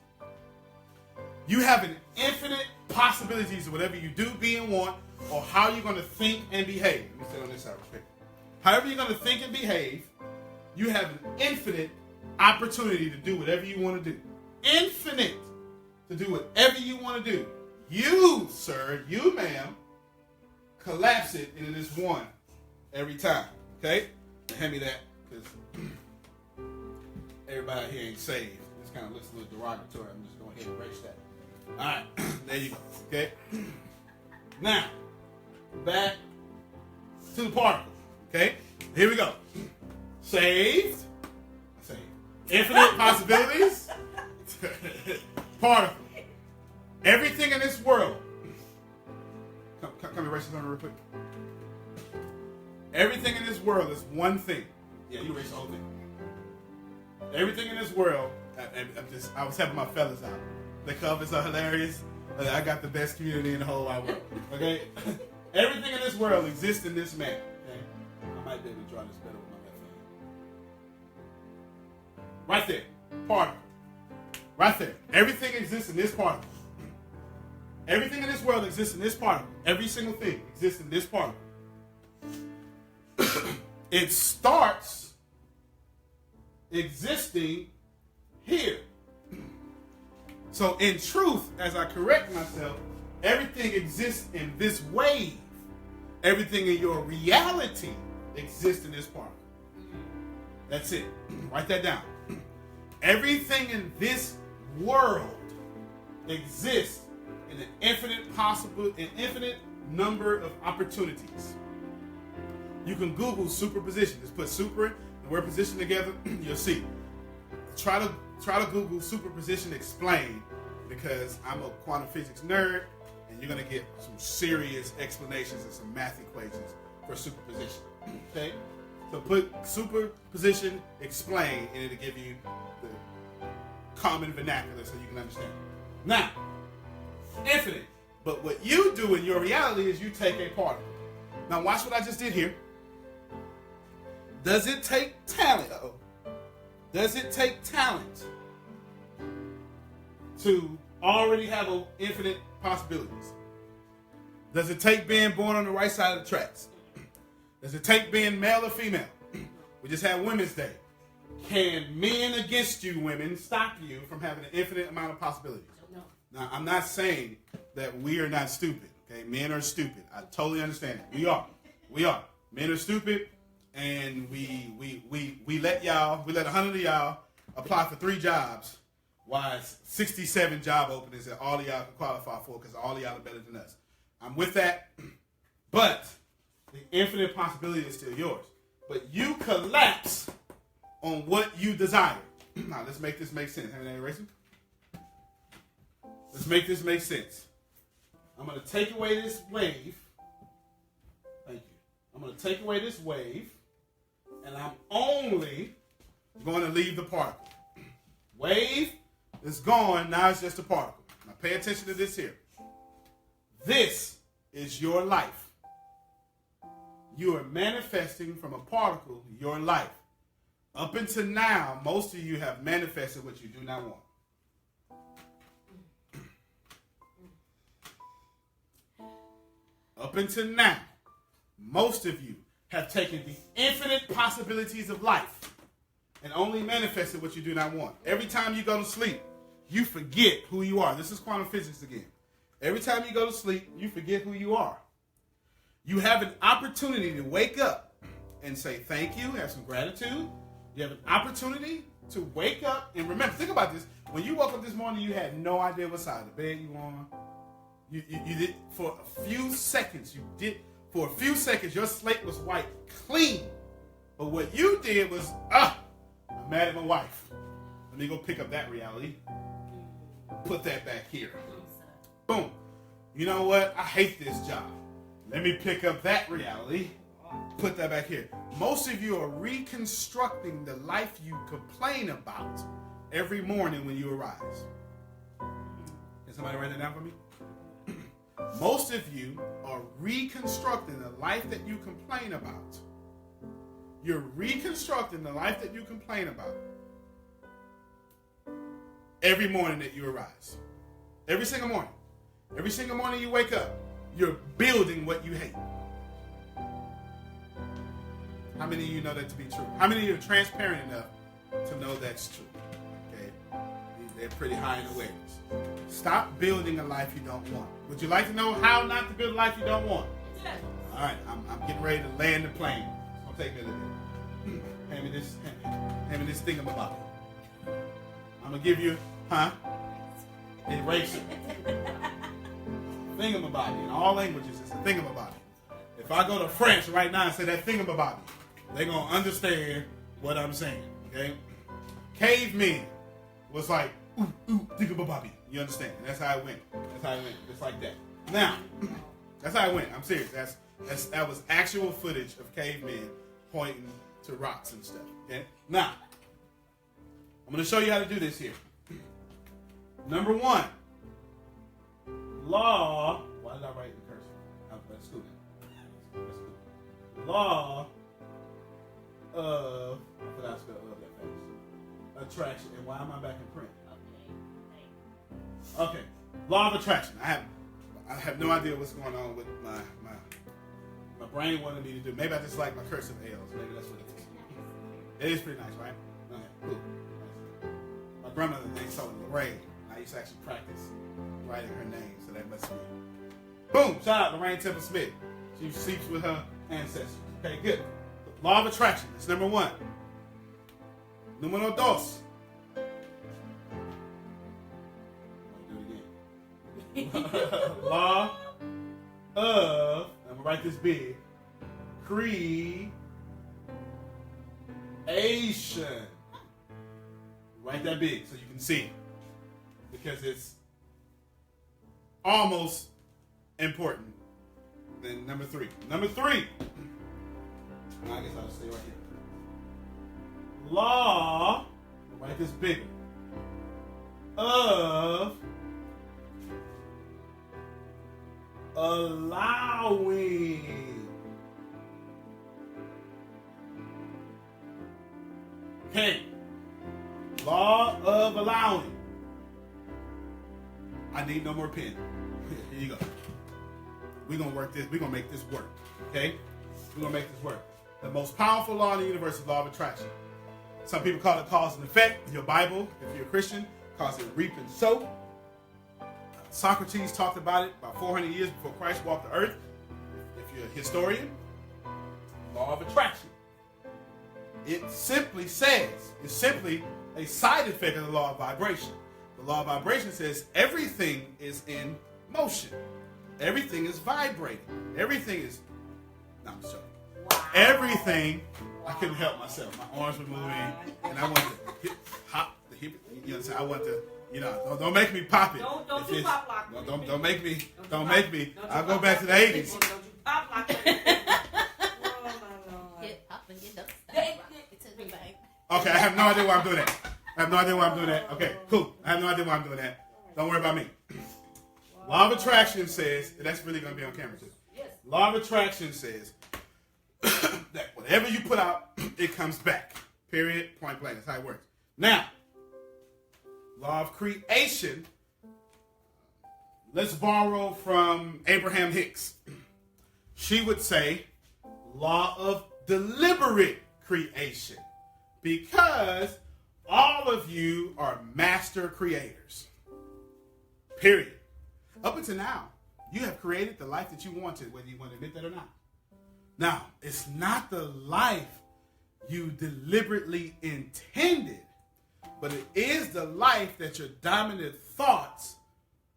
You have an infinite possibilities of whatever you do, be, and want, or how you're going to think and behave. Let me sit on this side real quick. However you're going to think and behave, you have an infinite opportunity to do whatever you want to do. Infinite to do whatever you want to do. You, sir, you, ma'am, collapse it into this one every time. Okay? Hand me that, because everybody out here ain't saved. This kind of looks a little derogatory. I'm just going ahead and erase that. All right, there you go. Okay. Now, back to the particle. Okay, here we go. Saved. Infinite possibilities. Particle. Everything in this world. Come erase this on real quick. Everything in this world is one thing. Yeah, you erase the whole thing. Everything in this world. I was helping my fellas out. The covers are hilarious. I got the best community in the whole wide world. Okay? Everything in this world exists in this man. Okay? I might be able to draw this better with my left hand. Right there. Particle. Right there. Everything exists in this particle. Everything in this world exists in this particle. Every single thing exists in this particle. It starts existing here. So in truth, as I correct myself, everything exists in this wave. Everything in your reality exists in this particle. That's it. Write that down. Everything in this world exists in an infinite number of opportunities. You can Google superposition. Just put super and word position together. You'll see. Try to Google superposition explained, because I'm a quantum physics nerd, and you're going to get some serious explanations and some math equations for superposition. Okay? So put superposition explained, and it'll give you the common vernacular so you can understand. Now, infinite. But what you do in your reality is you take a particle. Now watch what I just did here. Does it take talent? Does it take talent to already have infinite possibilities? Does it take being born on the right side of the tracks? Does it take being male or female? We just had Women's Day. Can men against you, women, stop you from having an infinite amount of possibilities? No. Now, I'm not saying that we are not stupid. Okay, men are stupid. I totally understand it. We are. Men are stupid, and we let 100 of y'all apply for 3 jobs, while it's 67 job openings that all of y'all can qualify for, because all of y'all are better than us. I'm with that, but the infinite possibility is still yours. But you collapse on what you desire. Now, let's make this make sense. Have you erasing? Let's make this make sense. I'm going to take away this wave, I'm going to take away this wave, and I'm only going to leave the particle. Wave is gone, now it's just a particle. Now pay attention to this here. This is your life. You are manifesting from a particle your life. Up until now, most of you have manifested what you do not want. Up until now, most of you have taken the infinite possibilities of life and only manifested what you do not want. Every time you go to sleep, you forget who you are. This is quantum physics again. Every time you go to sleep, you forget who you are. You have an opportunity to wake up and say thank you, have some gratitude. You have an opportunity to wake up and remember, think about this. When you woke up this morning, you had no idea what side of the bed you were on. You did, for a few seconds, your slate was white, clean. But what you did was, I'm mad at my wife. Let me go pick up that reality. Put that back here. Boom. You know what? I hate this job. Let me pick up that reality. Put that back here. Most of you are reconstructing the life you complain about every morning when you arise. Can somebody write that down for me? Most of you are reconstructing the life that you complain about. You're reconstructing the life that you complain about every morning that you arise. Every single morning. Every single morning you wake up, you're building what you hate. How many of you know that to be true? How many of you are transparent enough to know that's true? Okay, they're pretty high in awareness. Stop building a life you don't want. Would you like to know how not to build a life you don't want? All right, I'm getting ready to land the plane. It's gonna take me a little bit. Hand me this thingamabobby. I'm gonna give you, eraser. Thingamabobby. In all languages, it's a thingamabobby. If I go to French right now and say that thingamabobby, they're going to understand what I'm saying, okay? Cavemen was like, ooh, thingamabobby. You understand? And that's how it went. Just like that. Now, that's how it went. I'm serious. That was actual footage of cavemen pointing to rocks and stuff, okay? Now, I'm going to show you how to do this here. Number one, law. Why did I write in cursive? That's cool. Law of, I forgot to spell of that fast. Attraction. And why am I back in print? Okay. Law of attraction. I have no idea what's going on with my brain wanted me to do. Maybe I just like my cursive L's. Maybe that's what it is. It is pretty nice, right? Okay, cool. Nice. My grandmother named so Lorraine. I used to actually practice writing her name, so that must be. Boom! Shout out Lorraine Temple Smith. She sleeps with her ancestors. Okay, good. Law of attraction. That's number one. Numero dos. Do it again. Law of, I'm going to write this big, creation. Write that big so you can see it. Because it's almost important than number three. Number three. I guess I'll stay right here. Law, write this bigger, of allowing. Okay. Law of allowing. I need no more pen. Here you go. We're going to work this. We're going to make this work. Okay? We're going to make this work. The most powerful law in the universe is law of attraction. Some people call it cause and effect. Your Bible, if you're a Christian, calls it reap and sow. Socrates talked about it about 400 years before Christ walked the earth. If you're a historian, law of attraction. It simply says, it's simply a side effect of the law of vibration. The law of vibration says everything is in motion. Everything is vibrating. Everything is, no, I'm joking. Wow. Everything, wow. I couldn't help myself. My arms were moving, and I wanted to hop the hip. You know, I want to, don't make me pop it. Don't you pop lock. Don't make me. I'll go back to the 80s. Don't you pop lock. Okay, I have no idea why I'm doing that. Okay, cool. I have no idea why I'm doing that. Don't worry about me. Law of attraction says, that's really going to be on camera too. Law of attraction says that whatever you put out, it comes back. Period. Point blank. That's how it works. Now, law of creation. Let's borrow from Abraham Hicks. She would say law of deliberate creation, because all of you are master creators. Period. Up until now, you have created the life that you wanted, whether you want to admit that or not. Now, it's not the life you deliberately intended, but it is the life that your dominant thoughts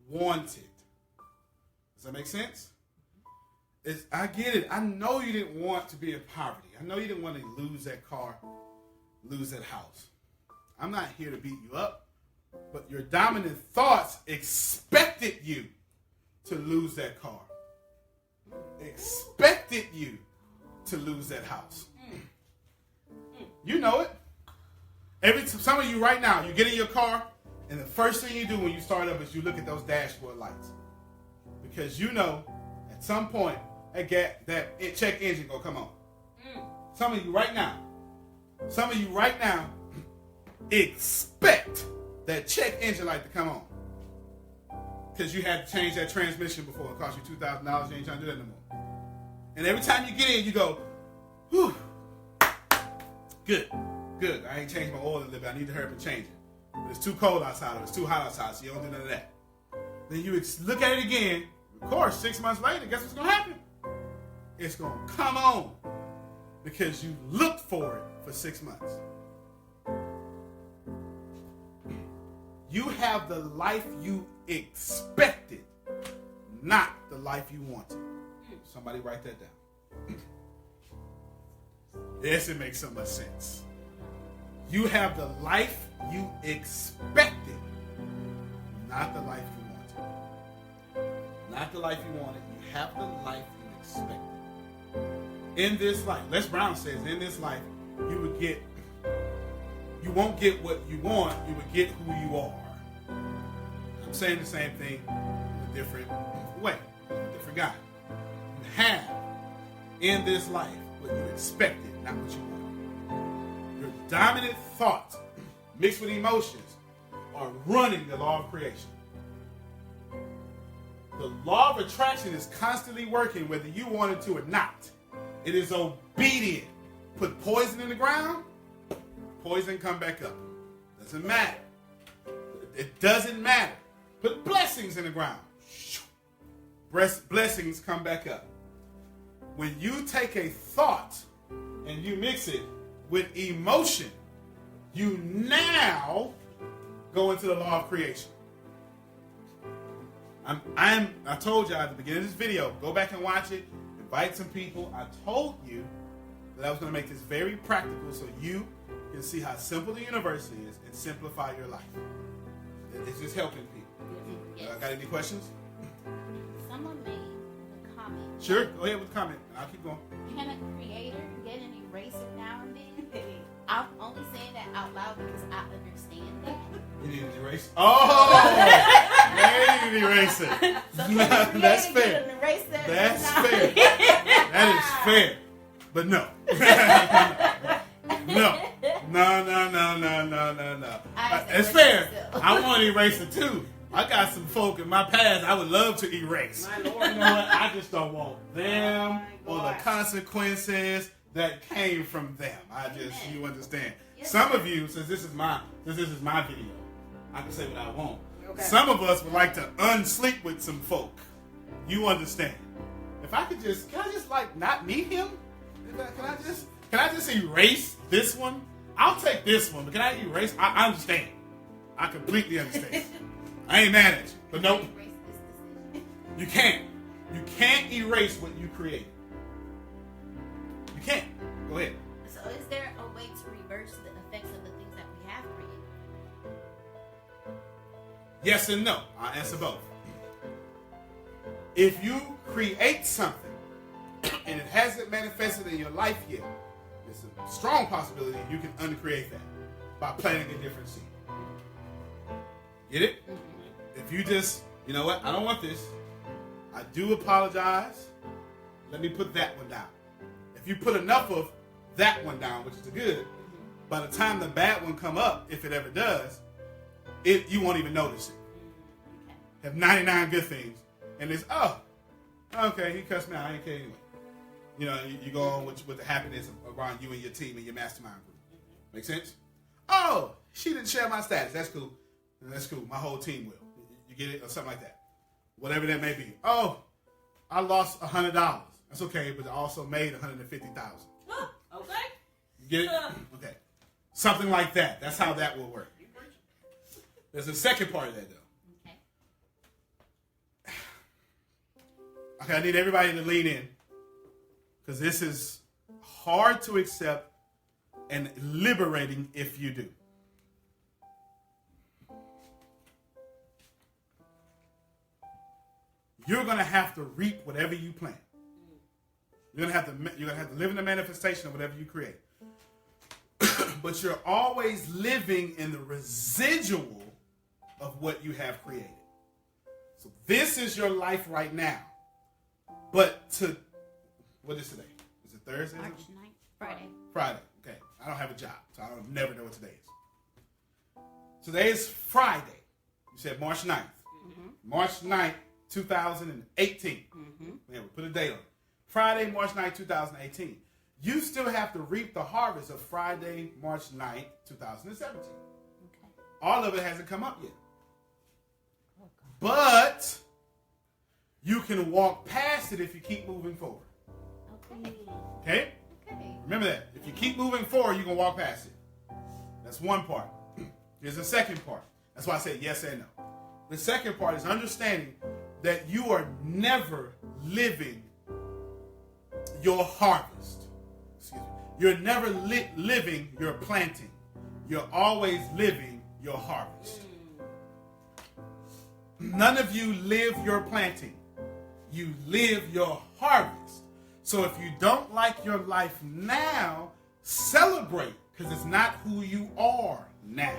wanted. Does that make sense? I get it. I know you didn't want to be in poverty. I know you didn't want to lose that car, lose that house. I'm not here to beat you up, but your dominant thoughts expected you to lose that car. Expected you to lose that house. You know it. Some of you right now, you get in your car, and the first thing you do when you start up is you look at those dashboard lights. Because you know, at some point, that check engine gonna come on. Some of you right now expect that check engine light to come on. Because you had to change that transmission before. It cost you $2,000. You ain't trying to do that no more. And every time you get in, you go, whew, good. I ain't changed my oil a little bit. I need to hurry up and change it. But it's too cold outside or it's too hot outside, so you don't do none of that. Then you look at it again. Of course, 6 months later, guess what's going to happen? It's going to come on because you looked for it for 6 months. You have the life you expected, not the life you wanted. Somebody write that down. Yes, it makes so much sense. You have the life you expected, not the life you wanted. Not the life you wanted. You have the life you expected. In this life, Les Brown says, in this life, you won't get what you want, you would get who you are. I'm saying the same thing in a different way, a different guy. You have in this life what you expected, not what you wanted. Your dominant thoughts mixed with emotions are running the law of creation. The law of attraction is constantly working whether you want it to or not. It is obedient. Put poison in the ground, poison come back up. Doesn't matter. It doesn't matter. Put blessings in the ground. Blessings come back up. When you take a thought and you mix it with emotion, you now go into the law of creation. I told you at the beginning of this video, go back and watch it, invite some people. I told you that I was going to make this very practical so you can see how simple the universe is and simplify your life. It's just helping people. Yes. Got any questions? Someone made a comment. Sure, go ahead with the comment. I'll keep going. Can a creator get an eraser now and then? I'm only saying that out loud because I understand that. You need an eraser? Oh! Yeah, you need an eraser. So That's fair. An eraser That's fair. That is fair. But no. No. It's fair. I want to erase it too. I got some folk in my past I would love to erase. My Lord. You know what? I just don't want them or the consequences that came from them. You understand. Yes, Some of you, since this is my video, I can say what I want. Okay. Some of us would like to unsleep with some folk. You understand. If I could can I just like not meet him? Can I just erase this one? I'll take this one, but can I erase? I understand. I completely understand. I ain't mad at you, but nope. You can't. You can't erase what you created. You can't. Go ahead. So is there a way to reverse the effects of the things that we have created? Yes and no. I'll answer both. If you create something and it hasn't manifested in your life yet, it's a strong possibility you can uncreate that by planting a different seed. Get it? Mm-hmm. If you just, you know what, I don't want this. I do apologize. Let me put that one down. If you put enough of that one down, which is good, by the time the bad one come up, if it ever does, you won't even notice it. Have 99 good things, and it's, oh, okay, he cussed me out, I ain't care anyway. You know, you go on with the happiness around you and your team and your mastermind group. Make sense? Oh, she didn't share my status. That's cool. That's cool. My whole team will. You get it? Or something like that. Whatever that may be. Oh, I lost $100. That's okay, but I also made $150,000. Okay. You get it? Okay. Something like that. That's how that will work. There's a second part of that, though. Okay, I need everybody to lean in, because this is hard to accept and liberating if you do. You're going to have to reap whatever you plant. You're going to have to live in the manifestation of whatever you create. But you're always living in the residual of what you have created. So this is your life right now. But what is today? Is it Thursday? March 9th, Friday. Friday. Okay. I don't have a job, so I don't never know what today is. Today is Friday. You said March 9th. Mm-hmm. March 9th, 2018. Mm-hmm. Yeah, we put a date on it. Friday, March 9th, 2018. You still have to reap the harvest of Friday, March 9th, 2017. Okay. All of it hasn't come up yet. Okay. But you can walk past it if you keep moving forward. Okay? Okay? Remember that. If you keep moving forward, you can walk past it. That's one part. Here's the second part. That's why I said yes and no. The second part is understanding that you are never living your harvest. Excuse me. You're never living your planting. You're always living your harvest. None of you live your planting. You live your harvest. So if you don't like your life now, celebrate, because it's not who you are now.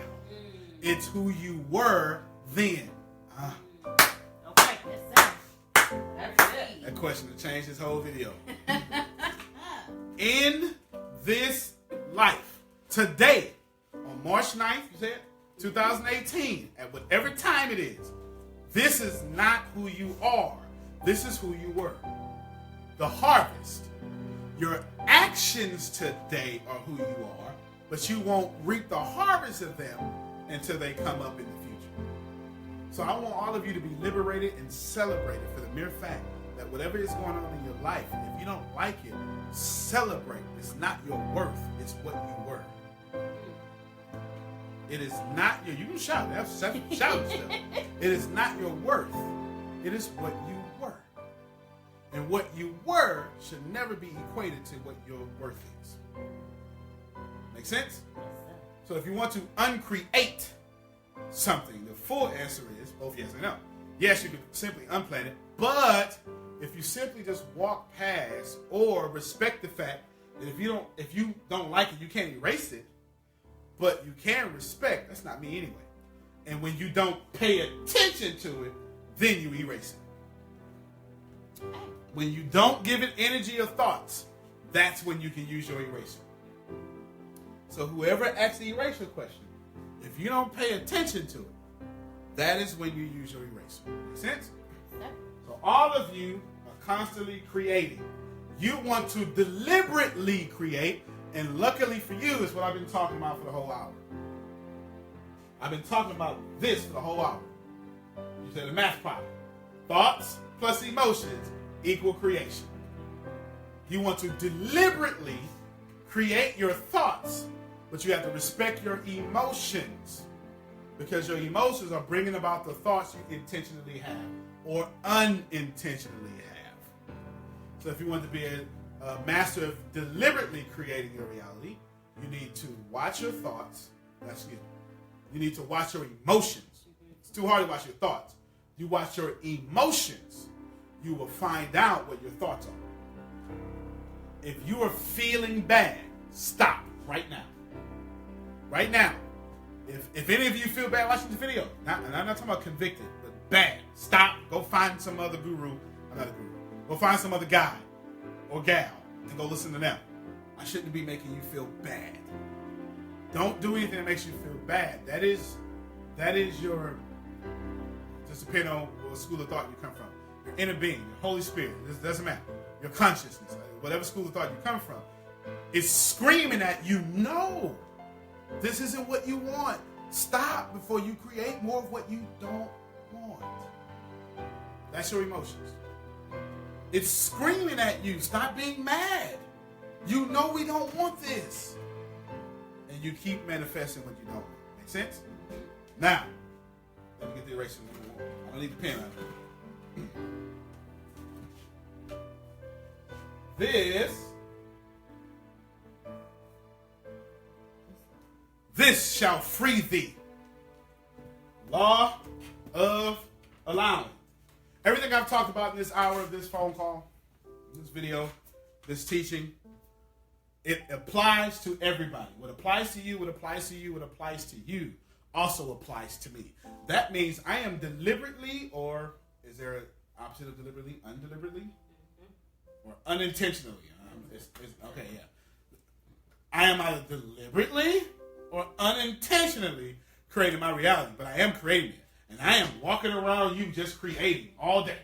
It's who you were then. Okay, yes, sir. That's it. That question will change this whole video. In this life, today, on March 9th, you said, 2018, at whatever time it is, this is not who you are. This is who you were. The harvest. Your actions today are who you are, but you won't reap the harvest of them until they come up in the future. So I want all of you to be liberated and celebrated for the mere fact that whatever is going on in your life, if you don't like it, celebrate. It's not your worth, it's what you were. It is not your, you can shout, that's shout stuff. It is not your worth, it is what you were. And what you were should never be equated to what your worth is. Make sense? So if you want to uncreate something, the full answer is both yes and no. Yes, you could simply unplant it, but if you simply just walk past or respect the fact that if you don't like it, you can't erase it, but you can respect, that's not me anyway. And when you don't pay attention to it, then you erase it. When you don't give it energy or thoughts, that's when you can use your eraser. So whoever asks the eraser question, if you don't pay attention to it, that is when you use your eraser. Make sense? Yep. So all of you are constantly creating. You want to deliberately create, and luckily for you is what I've been talking about for the whole hour. I've been talking about this for the whole hour. You said the math problem. Thoughts plus emotions equal creation. You want to deliberately create your thoughts, but you have to respect your emotions, because your emotions are bringing about the thoughts you intentionally have or unintentionally have. So if you want to be a master of deliberately creating your reality, you need to watch your thoughts. You need to watch your emotions. It's too hard to watch your thoughts. You watch your emotions, you will find out what your thoughts are. If you are feeling bad, stop right now. Right now. If any of you feel bad watching this video, and I'm not talking about convicted, but bad, stop. Go find some other guru. I'm not a guru. Go find some other guy or gal and go listen to them. I shouldn't be making you feel bad. Don't do anything that makes you feel bad. That is your, just depending on what school of thought you come from. Your inner being, your Holy Spirit. This doesn't matter. Your consciousness, whatever school of thought you come from, is screaming at you, no, this isn't what you want. Stop before you create more of what you don't want. That's your emotions. It's screaming at you, stop being mad. You know we don't want this. And you keep manifesting what you don't want. Make sense? Now, let me get the eraser. I don't need the pen right now. This shall free thee. Law of allowing. Everything I've talked about in this hour of this phone call, this video, this teaching, it applies to everybody. What applies to you, what applies to you, what applies to you also applies to me. That means I am deliberately, or is there an opposite of deliberately, undeliberately? Or unintentionally? Okay, yeah. I am either deliberately or unintentionally creating my reality, but I am creating it. And I am walking around you just creating all day.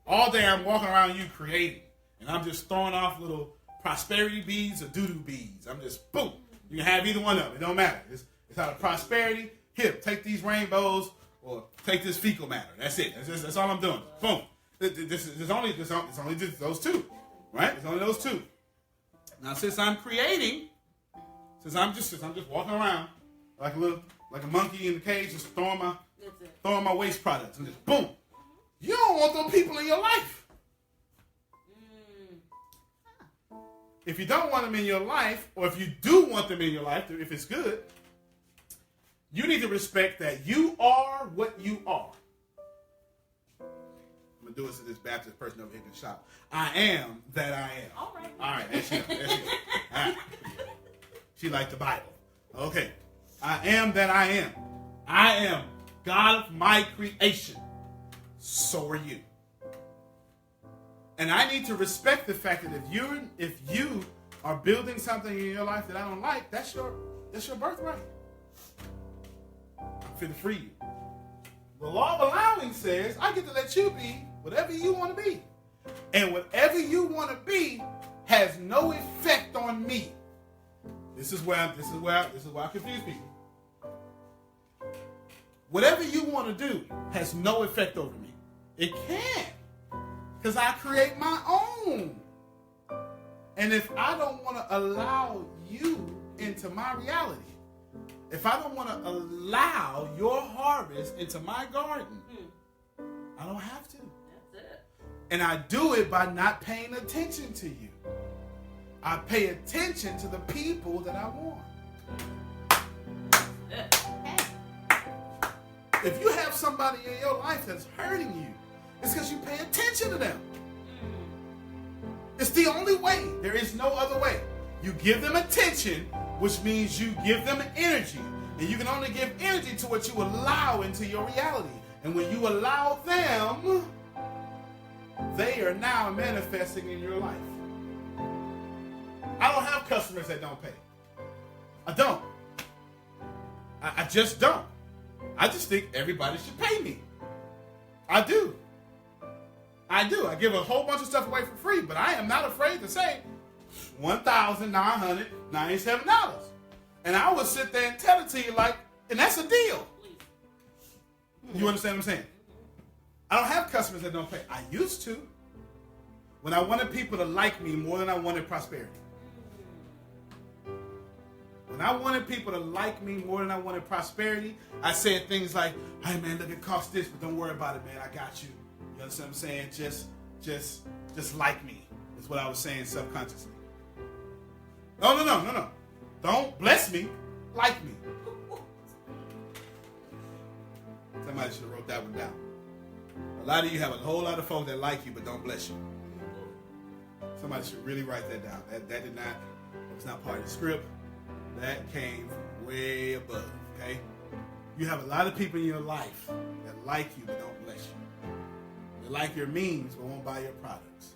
All day I'm walking around you creating. And I'm just throwing off little prosperity beads or doo-doo beads. I'm just, boom. You can have either one of them. It don't matter. It's out of prosperity. Here, take these rainbows or take this fecal matter. That's it. That's all I'm doing. Boom. It's only just those two. Right? It's only those two. Now, since I'm creating, since I'm just walking around like a monkey in the cage, just throwing my waste products and just boom. You don't want those people in your life. If you don't want them in your life, or if you do want them in your life, if it's good, you need to respect that you are what you are. I'm going to do this to this Baptist person over here in the shop. I am that I am. All right. All right, that's it. All right. She liked the Bible. Okay. I am that I am. I am God of my creation. So are you. And I need to respect the fact that if you are building something in your life that I don't like, that's your birthright. I'm finna free you. The law of allowing says I get to let you be whatever you want to be. And whatever you want to be has no effect on me. This is where I confuse people. Whatever you want to do has no effect over me. It can't. Because I create my own. And if I don't want to allow you into my reality, if I don't want to allow your harvest into my garden, I don't have to. That's it. And I do it by not paying attention to you. I pay attention to the people that I want. If you have somebody in your life that's hurting you, it's because you pay attention to them. It's the only way. There is no other way. You give them attention, which means you give them energy. And you can only give energy to what you allow into your reality. And when you allow them, they are now manifesting in your life. I don't have customers that don't pay. I don't. I just don't. I just think everybody should pay me. I do. I give a whole bunch of stuff away for free, but I am not afraid to say $1,997. And I would sit there and tell it to you and that's a deal. You understand what I'm saying? I don't have customers that don't pay. I used to. When I wanted people to like me more than I wanted prosperity. When I wanted people to like me more than I wanted prosperity, I said things like, hey man, look, it costs this, but don't worry about it, man. I got you. You understand what I'm saying? Just like me. Is what I was saying subconsciously. No. Don't bless me. Like me. Somebody should have wrote that one down. A lot of you have a whole lot of folks that like you but don't bless you. Somebody should really write that down. That did not It's not part of the script. That came from way above, okay? You have a lot of people in your life that like you but don't bless you. They like your memes but won't buy your products.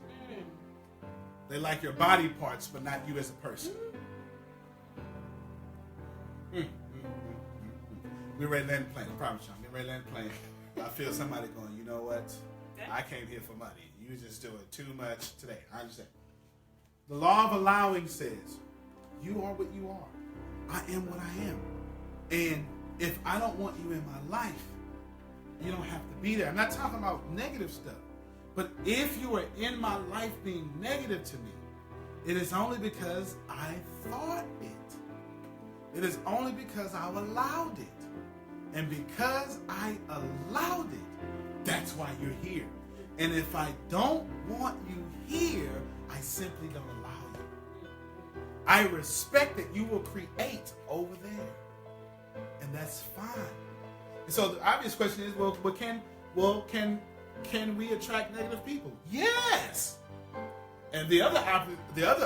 They like your body parts but not you as a person. We're ready to land the plane. I promise you. I'm getting ready to land the plane. I feel somebody going, you know what? I came here for money. You just doing too much today. I understand. The law of allowing says, you are what you are. I am what I am. And if I don't want you in my life, you don't have to be there. I'm not talking about negative stuff. But if you are in my life being negative to me, it is only because I thought it. It is only because I allowed it. And because I allowed it, that's why you're here. And if I don't want you here, I simply don't allow you. I respect that you will create over there. And that's fine. And so the obvious question is, can we attract negative people? Yes. And the other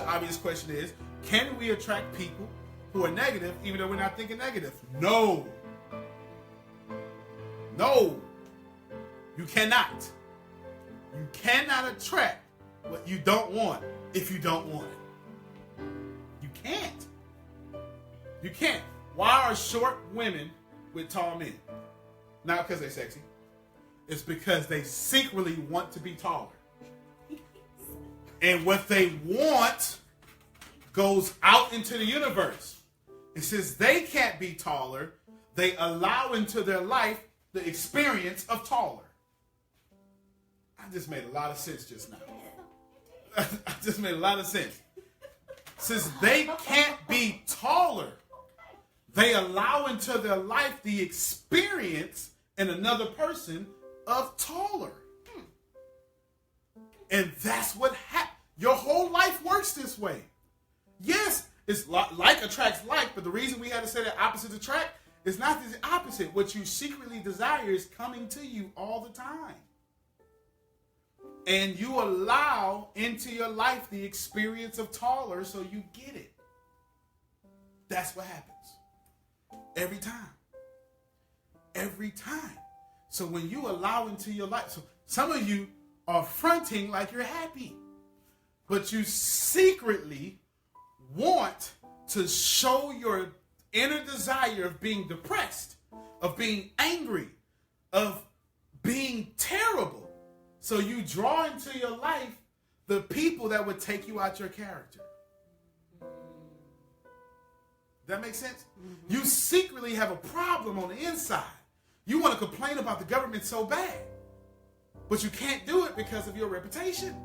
obvious question is, can we attract people who are negative even though we're not thinking negative? No. No. You cannot. You cannot attract what you don't want if you don't want it. You can't. You can't. Why are short women with tall men? Not because they're sexy. It's because they secretly want to be taller. And what they want goes out into the universe. And since they can't be taller, they allow into their life the experience of taller. I just made a lot of sense just now. I just made a lot of sense. Since they can't be taller, they allow into their life the experience in another person of taller. And that's what happens. Your whole life works this way. Yes, it's like attracts like, but the reason we had to say that opposites attract is not the opposite. What you secretly desire is coming to you all the time. And you allow into your life the experience of taller so you get it. That's what happens. Every time. Every time. So when you allow into your life, so some of you are fronting like you're happy, but you secretly want to show your inner desire of being depressed, of being angry, of being terrible. So you draw into your life the people that would take you out your character. That makes sense? Mm-hmm. You secretly have a problem on the inside. You want to complain about the government so bad, but you can't do it because of your reputation.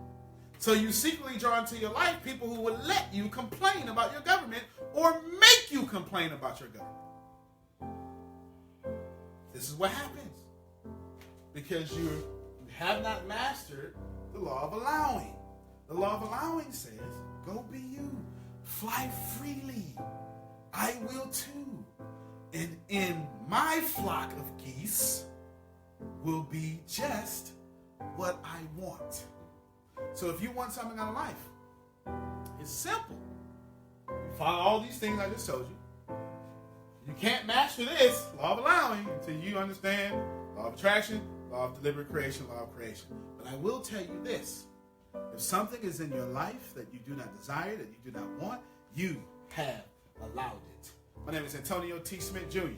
So you secretly draw into your life people who will let you complain about your government or make you complain about your government. This is what happens because you have not mastered the law of allowing. The law of allowing says, go be you. Fly freely. I will too. And in my flock of geese will be just what I want. So if you want something out of life, it's simple. You follow all these things I just told you. You can't master this, law of allowing, until you understand law of attraction, law of deliberate creation, law of creation. But I will tell you this. If something is in your life that you do not desire, that you do not want, you have allowed it. My name is Antonio T. Smith Jr.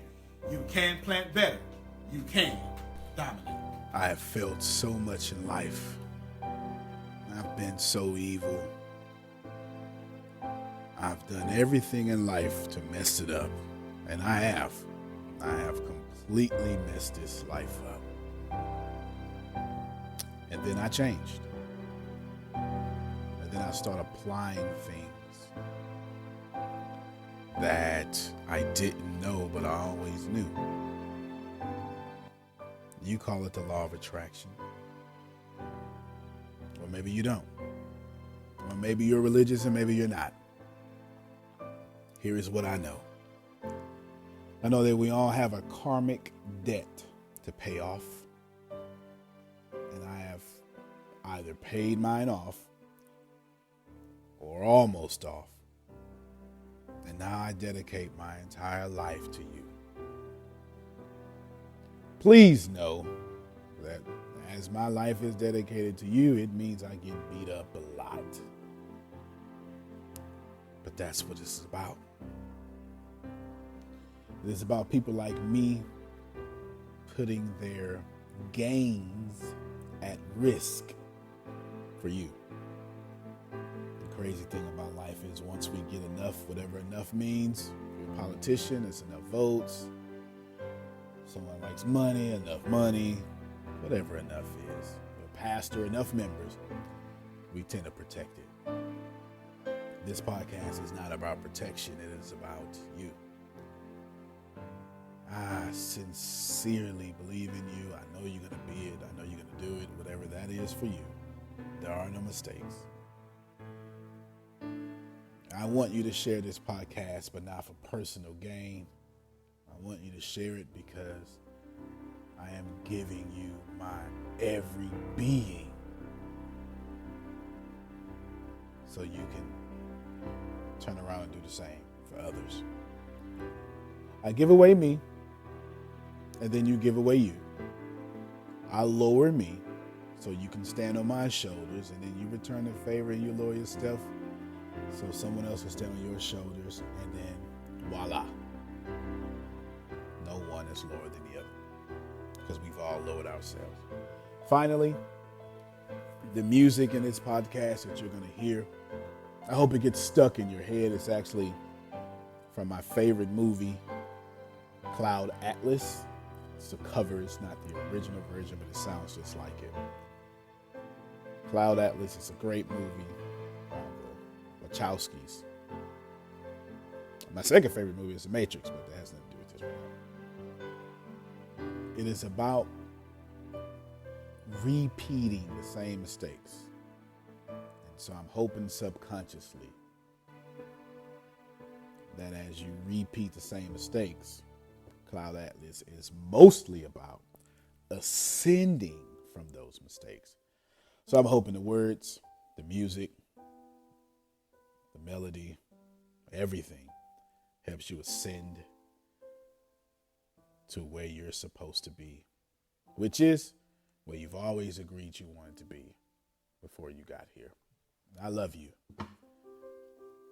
You can plant better. You can dominate. I have felt so much in life. I've been so evil. I've done everything in life to mess it up. And I have. I have completely messed this life up. And then I changed. And then I started applying things that I didn't know, but I always knew. You call it the law of attraction. Or maybe you don't. Or maybe you're religious and maybe you're not. Here is what I know. I know that we all have a karmic debt to pay off. And I have either paid mine off or almost off. now I dedicate my entire life to you. Please know that as my life is dedicated to you, it means I get beat up a lot. But that's what this is about. It is about people like me putting their gains at risk for you. The crazy thing about life is once we get enough, whatever enough means, if you're a politician, it's enough votes. Someone likes money, enough money, whatever enough is. A pastor, enough members, we tend to protect it. This podcast is not about protection, it is about you. I sincerely believe in you. I know you're going to be it. I know you're going to do it, whatever that is for you. There are no mistakes. I want you to share this podcast, but not for personal gain. I want you to share it because I am giving you my every being so you can turn around and do the same for others. I give away me, and then you give away you. I lower me so you can stand on my shoulders, and then you return the favor and you lower your stuff so someone else can stand on your shoulders, and then voila. No one is lower than the other because we've all lowered ourselves. Finally, the music in this podcast that you're going to hear, I hope it gets stuck in your head. It's actually from my favorite movie, Cloud Atlas. It's the cover, it's not the original version, but it sounds just like it. Cloud Atlas is a great movie. The Wachowskis. My second favorite movie is The Matrix, but that has nothing to do with this one. It is about repeating the same mistakes. And so I'm hoping subconsciously that as you repeat the same mistakes, Cloud Atlas is mostly about ascending from those mistakes. So I'm hoping the words, the music, the melody, everything helps you ascend to where you're supposed to be, which is where you've always agreed you wanted to be before you got here. I love you.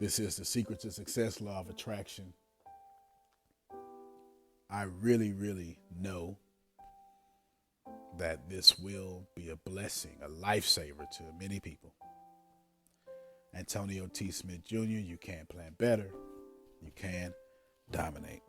This is the Secret to Success, Law of Attraction. I really, really know that this will be a blessing, a lifesaver to many people. Antonio T. Smith Jr., you can plan better. You can dominate.